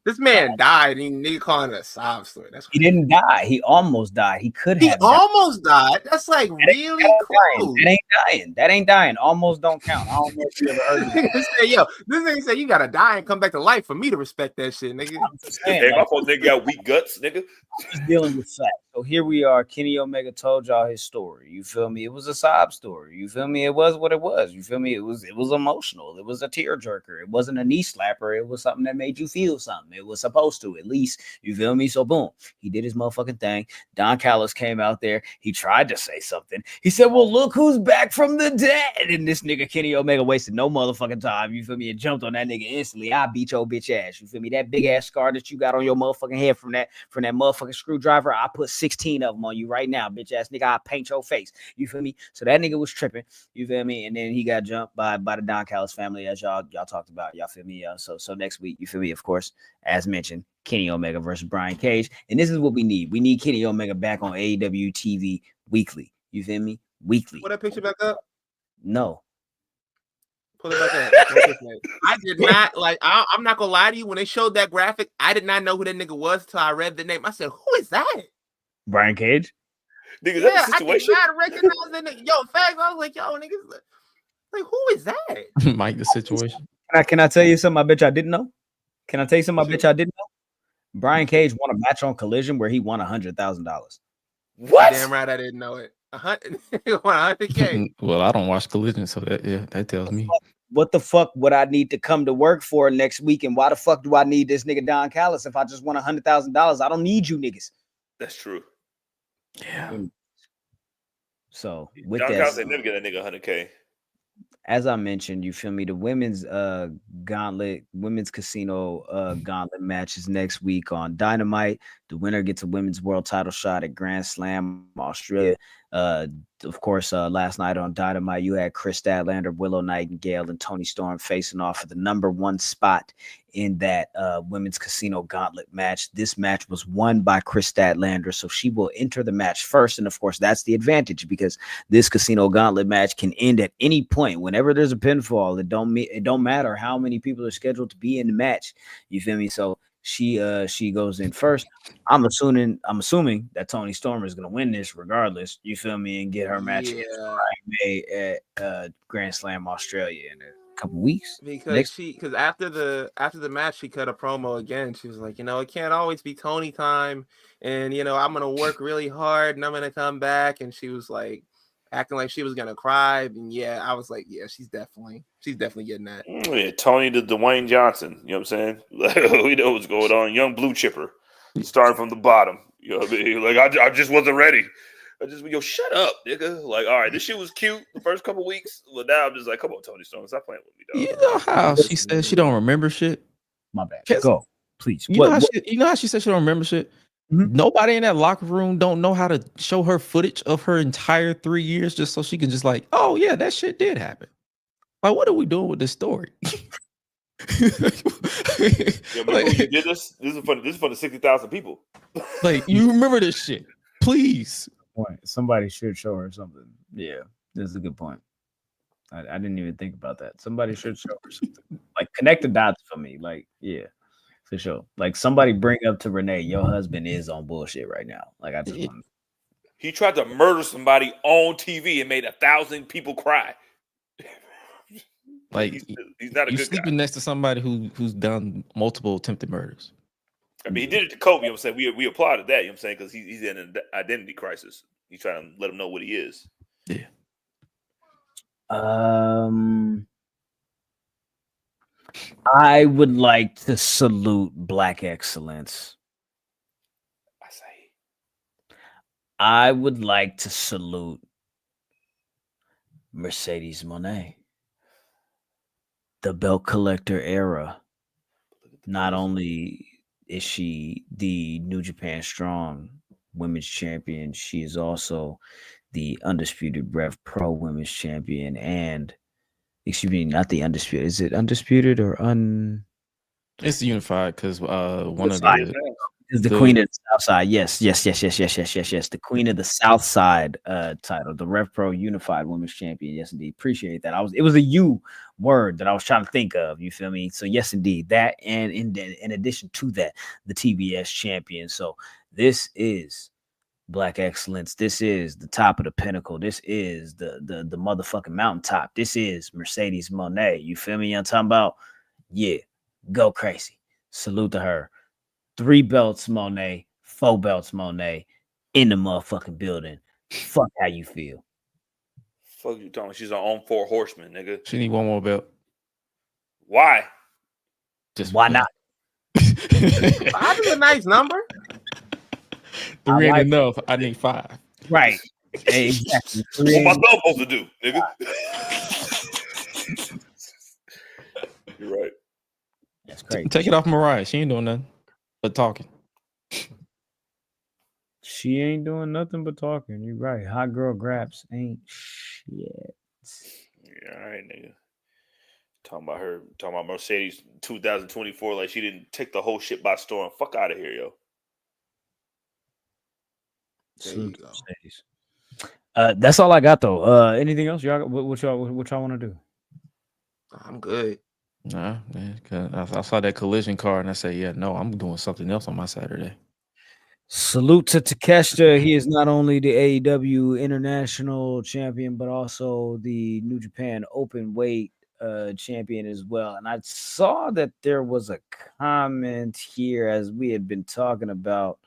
This man died, and nigga calling it a sob story. That's he didn't die. He almost died. He could have. He almost died. That's like really close. That ain't dying. That ain't dying. Almost don't count. I don't know if you ever heard of it. Yo, this nigga said you gotta die and come back to life for me to respect that shit, nigga. Hey, my fault, nigga got weak guts, nigga. He's dealing with facts. So here we are. Kenny Omega told y'all his story. You feel me? It was a sob story. You feel me? It was what it was. You feel me? It was emotional. It was a tearjerker. It wasn't a knee slapper. It was something that made you feel something. It was supposed to, at least. You feel me? So boom, he did his motherfucking thing. Don Callis came out there. He tried to say something. He said, "Well, look who's back from the dead." And this nigga Kenny Omega wasted no motherfucking time. You feel me? And jumped on that nigga instantly. I beat your bitch ass. You feel me? That big ass scar that you got on your motherfucking head from that motherfucking screwdriver, I put 16 of them on you right now, bitch ass nigga. I paint your face. You feel me? So that nigga was tripping. You feel me? And then he got jumped by the Don Callis family, as y'all talked about. Y'all feel me? So next week, you feel me? Of course, as mentioned, Kenny Omega versus Brian Cage. And this is what we need. We need Kenny Omega back on AEW TV weekly. You feel me? Weekly. Put that picture back up. No. Pull it back up. I did not I'm not gonna lie to you. When they showed that graphic, I did not know who that nigga was until I read the name. I said, "Who is that?" Brian Cage. Nigga, that's the situation. I did not recognize that nigga. Yo, facts. I was like, yo, niggas, like, who is that? Mike, the situation. Can I tell you something I bet I didn't know? Can I tell you something I bet I didn't know? Brian Cage won a match on Collision where he won $100,000. What? Damn right, I didn't know it. 100K. Well, I don't watch Collision, so that tells me. What the fuck would I need to come to work for next week? And why the fuck do I need this nigga Don Callis if I just won $100,000? I don't need you niggas. That's true. Yeah. So with Don that, Callis ain't never get that nigga 100K. As I mentioned, you feel me? The women's casino gauntlet matches next week on Dynamite. The winner gets a women's world title shot at Grand Slam Australia. Of course, last night on Dynamite, you had Chris Statlander, Willow Nightingale, and Toni Storm facing off for the #1 spot in that women's casino gauntlet match. This match was won by Chris Statlander, so she will enter the match first. And of course, that's the advantage because this casino gauntlet match can end at any point. Whenever there's a pinfall, it don't matter how many people are scheduled to be in the match. You feel me? So she goes in first. I'm assuming that Toni Storm is gonna win this regardless. You feel me? And get her match against May at Grand Slam Australia in a couple weeks. Because after the match, she cut a promo again. She was like, it can't always be Toni time, and I'm gonna work really hard, and I'm gonna come back. And she was like acting like she was gonna cry. And yeah, I was like, yeah, she's definitely getting that. Yeah, Tony the Dwayne Johnson. You know what I'm saying? We know what's going on. Young blue chipper, starting from the bottom. You know what I mean? Like I just wasn't ready. Shut up, nigga. Like, all right, this shit was cute the first couple weeks, but now I'm just like, come on, Toni Storm, stop playing with me, dog. You know how she said she don't remember shit? My bad. Go, please. You know how she said she don't remember shit? Mm-hmm. Nobody in that locker room don't know how to show her footage of her entire 3 years just so she can just like, oh yeah, that shit did happen. Like, what are we doing with this story? Like, you did this? This is for the 60,000 people. Like, you remember this shit, please. Somebody should show her something. Yeah, this is a good point. I didn't even think about that. Somebody should show her something. Like, connect the dots for me. Like, yeah. For sure. Like, somebody bring up to Renee, your husband is on bullshit right now. Like, I just want. He tried to murder somebody on TV and made 1,000 people cry. Like, he's not a good sleeping guy. next to somebody who's done multiple attempted murders. I mean, he did it to Kobe. You know what I'm saying? We applauded that. You know what I'm saying? Because he's in an identity crisis. He's trying to let him know what he is. Yeah. I would like to salute Black excellence. I would like to salute Mercedes Moné. The belt collector era. Not only is she the New Japan Strong Women's Champion, she is also the Undisputed Rev Pro Women's Champion and excuse me, not the Undisputed. Is it Undisputed or It's unified because one of is the Queen of the South Side. Yes. The Queen of the South Side title, the Rev Pro Unified Women's Champion. Yes, indeed. Appreciate that. It was a U word that I was trying to think of. You feel me? So yes, indeed. That and in addition to that, the TBS champion. So this is Black excellence. This is the top of the pinnacle. This is the motherfucking mountaintop. This is Mercedes Moné. You feel me? I'm talking about, yeah, go crazy. Salute to her. 3 belts Moné, 4 belts Moné in the motherfucking building. Fuck how you feel. Fuck you talking. She's her own 4 horsemen, nigga. She need one more belt. Why? Just why not? 5 is a nice number. 3 ain't enough. I need 5. Right. Exactly. What my thumb supposed to do, nigga? You're right. That's crazy. Take it off Mariah. She ain't doing nothing but talking. She ain't doing nothing but talking. You're right. Hot girl graps ain't shit. Yeah, all right, nigga. Talking about Mercedes 2024 like she didn't take the whole shit by storm. Fuck out of here, yo. There you go. That's all I got though. Anything else? What y'all want to do? I'm good. Nah, man, I saw that collision card and I said, yeah, no, I'm doing something else on my Saturday. Salute to Takeshita. He is not only the AEW International Champion, but also the New Japan Open Weight Champion as well. And I saw that there was a comment here as we had been talking about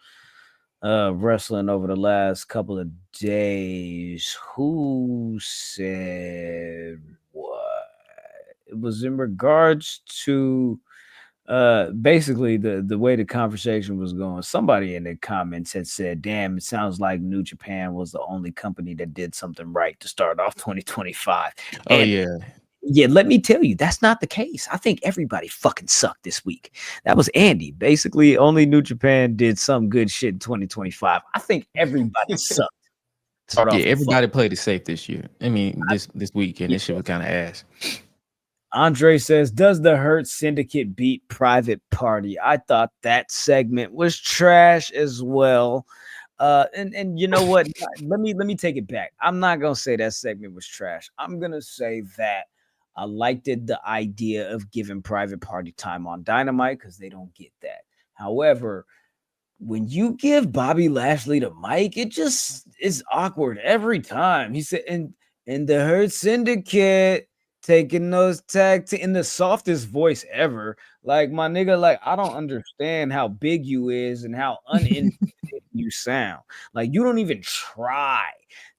wrestling over the last couple of days. Who said what? It was in regards to basically the way the conversation was going. Somebody in the comments had said, damn, it sounds like New Japan was the only company that did something right to start off 2025. Oh, and yeah, let me tell you, that's not the case. I think everybody fucking sucked this week. That was Andy. Basically, only New Japan did some good shit in 2025. I think everybody sucked. Start off Yeah, with everybody played it safe this year. I mean, this weekend, this shit was kind of ass. Andre says, does the Hurt Syndicate beat Private Party? I thought that segment was trash as well. And you know what? let me take it back. I'm not gonna say that segment was trash. I'm gonna say that I liked it, the idea of giving Private Party time on Dynamite, because they don't get that. However, when you give Bobby Lashley the mic, it just is awkward every time. He said, and the Hurt Syndicate taking those in the softest voice ever. Like, my nigga, like, I don't understand how big you is and how uninterested you sound. Like, you don't even try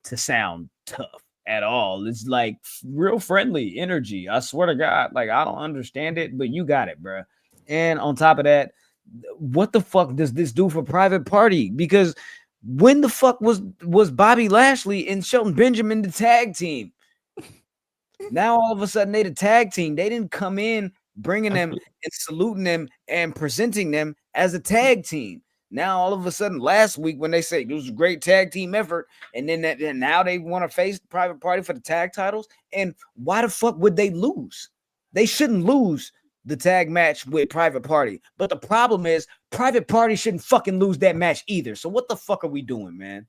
to sound tough at all. It's like real friendly energy. I swear to God, like, I don't understand it, but you got it, bro. And on top of that, what the fuck does this do for Private Party? Because when the fuck was Bobby Lashley and Shelton Benjamin the tag team? Now all of a sudden they the tag team. They didn't come in bringing them and saluting them and presenting them as a tag team. Now all of a sudden last week when they say it was a great tag team effort, and then now they want to face Private Party for the tag titles. And why the fuck would they lose? They shouldn't lose the tag match with Private Party. But the problem is Private Party shouldn't fucking lose that match either. So what the fuck are we doing, man?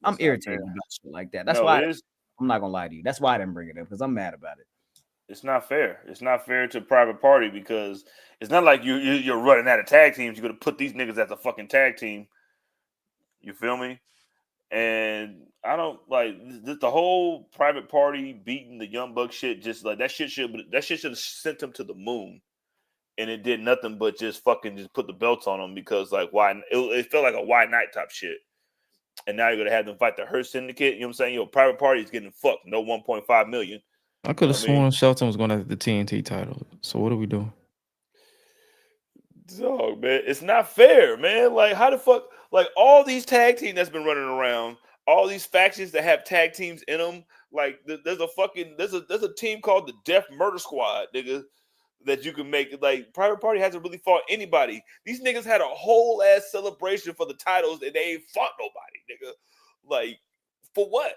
I'm irritated about shit like that. That's why I'm not gonna lie to you. That's why I didn't bring it up, because I'm mad about it. It's not fair. It's not fair to Private Party, because it's not like you're running out of tag teams. You're gonna put these niggas as a fucking tag team. You feel me? And I don't like the whole Private Party beating the Young Bucks shit. Just like that shit should have sent them to the moon, and it did nothing but just fucking just put the belts on them, because like why it felt like a why night type shit. And now you're gonna have them fight the Hurt Syndicate. You know what I'm saying? Private Party is getting fucked. No 1.5 million. I could have sworn Shelton was going to have the TNT title. So what are we doing? Dog, man, it's not fair, man. Like, how the fuck? Like, all these tag teams that's been running around, all these factions that have tag teams in them. Like, there's a team called the Death Murder Squad, nigga, that you can make. Like, Private Party hasn't really fought anybody. These niggas had a whole ass celebration for the titles, and they ain't fought nobody, nigga. Like, for what?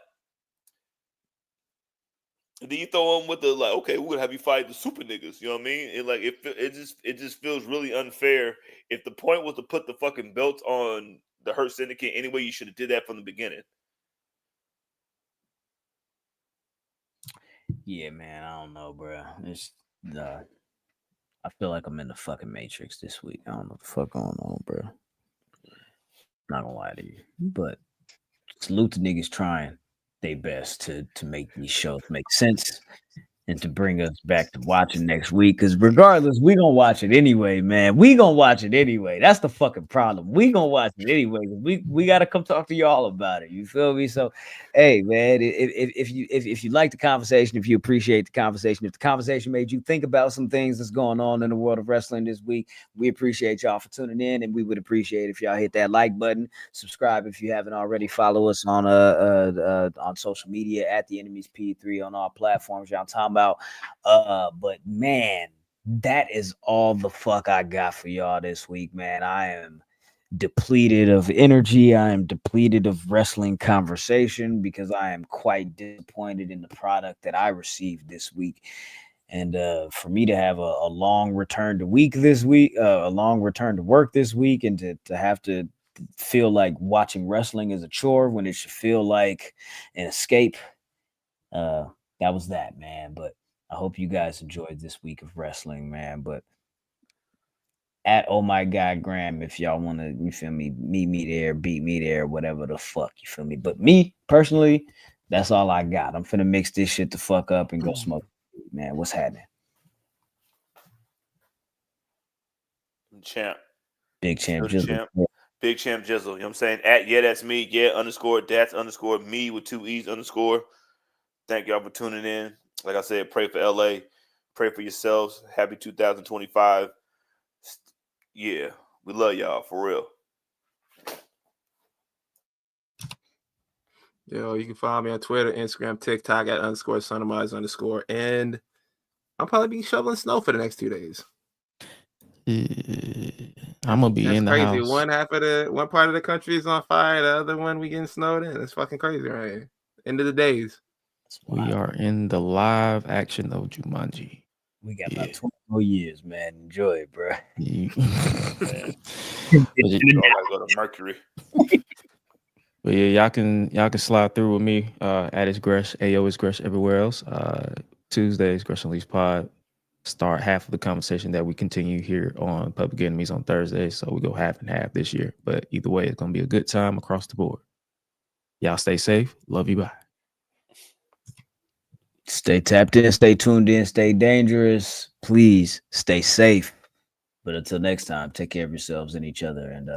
And then you throw them with the like, okay, we're gonna have you fight the super niggas. You know what I mean? And like, it just feels really unfair. If the point was to put the fucking belt on the Hurt Syndicate anyway, you should have did that from the beginning. Yeah, man, I don't know, bro. It's I feel like I'm in the fucking Matrix this week. I don't know what the fuck going on, bro. Not gonna lie to you, but salute the niggas trying their best to make these shows make sense and to bring us back to watching next week. Because regardless, we gonna watch it anyway, man. We gonna watch it anyway. That's the fucking problem. We gonna watch it anyway. We gotta come talk to y'all about it. You feel me? So, hey, man, if you like the conversation, if you appreciate the conversation, if the conversation made you think about some things that's going on in the world of wrestling this week, we appreciate y'all for tuning in, and we would appreciate if y'all hit that like button, subscribe if you haven't already, follow us on social media at the Enemies P3 on all platforms. Y'all talking about, but man, that is all the fuck I got for y'all this week, man. I am depleted of energy. I am depleted of wrestling conversation because I am quite disappointed in the product that I received this week. And for me to have a long return to week this week, a long return to work this week, and to have to feel like watching wrestling is a chore when it should feel like an escape. That was that, man. But I hope you guys enjoyed this week of wrestling, man. But at Oh My God Graham, if y'all want to, you feel me, meet me there, beat me there, whatever the fuck, you feel me. But me personally, that's all I got. I'm finna mix this shit the fuck up and go smoke, man. What's happening? Champ. Big Champ Jizzle. Big Champ Jizzle. You know what I'm saying? At that's me. That's _me with 2 E's _. Thank y'all for tuning in. Like I said, pray for LA. Pray for yourselves. Happy 2025. Yeah, we love y'all for real. Yo, you can follow me on Twitter, Instagram, TikTok at _Sonamize_. And I'll probably be shoveling snow for the next 2 days. I'm gonna be That's in the crazy. house. One part of the country is on fire, the other one we getting snowed in. It's fucking crazy, right? End of the days. We are in the live action of Jumanji. We got about 20 more years, man. Enjoy it, bro. Man. Y'all gotta go to Mercury. But yeah, y'all can slide through with me at It's Gresh, AO is Gresh everywhere else. Tuesdays, Gresh Unleashed Pod. Start half of the conversation that we continue here on Public Enemies on Thursdays. So we go half and half this year. But either way, it's gonna be a good time across the board. Y'all stay safe. Love you. Bye. Stay tapped in, stay tuned in, stay dangerous. Please stay safe. But until next time, take care of yourselves and each other. And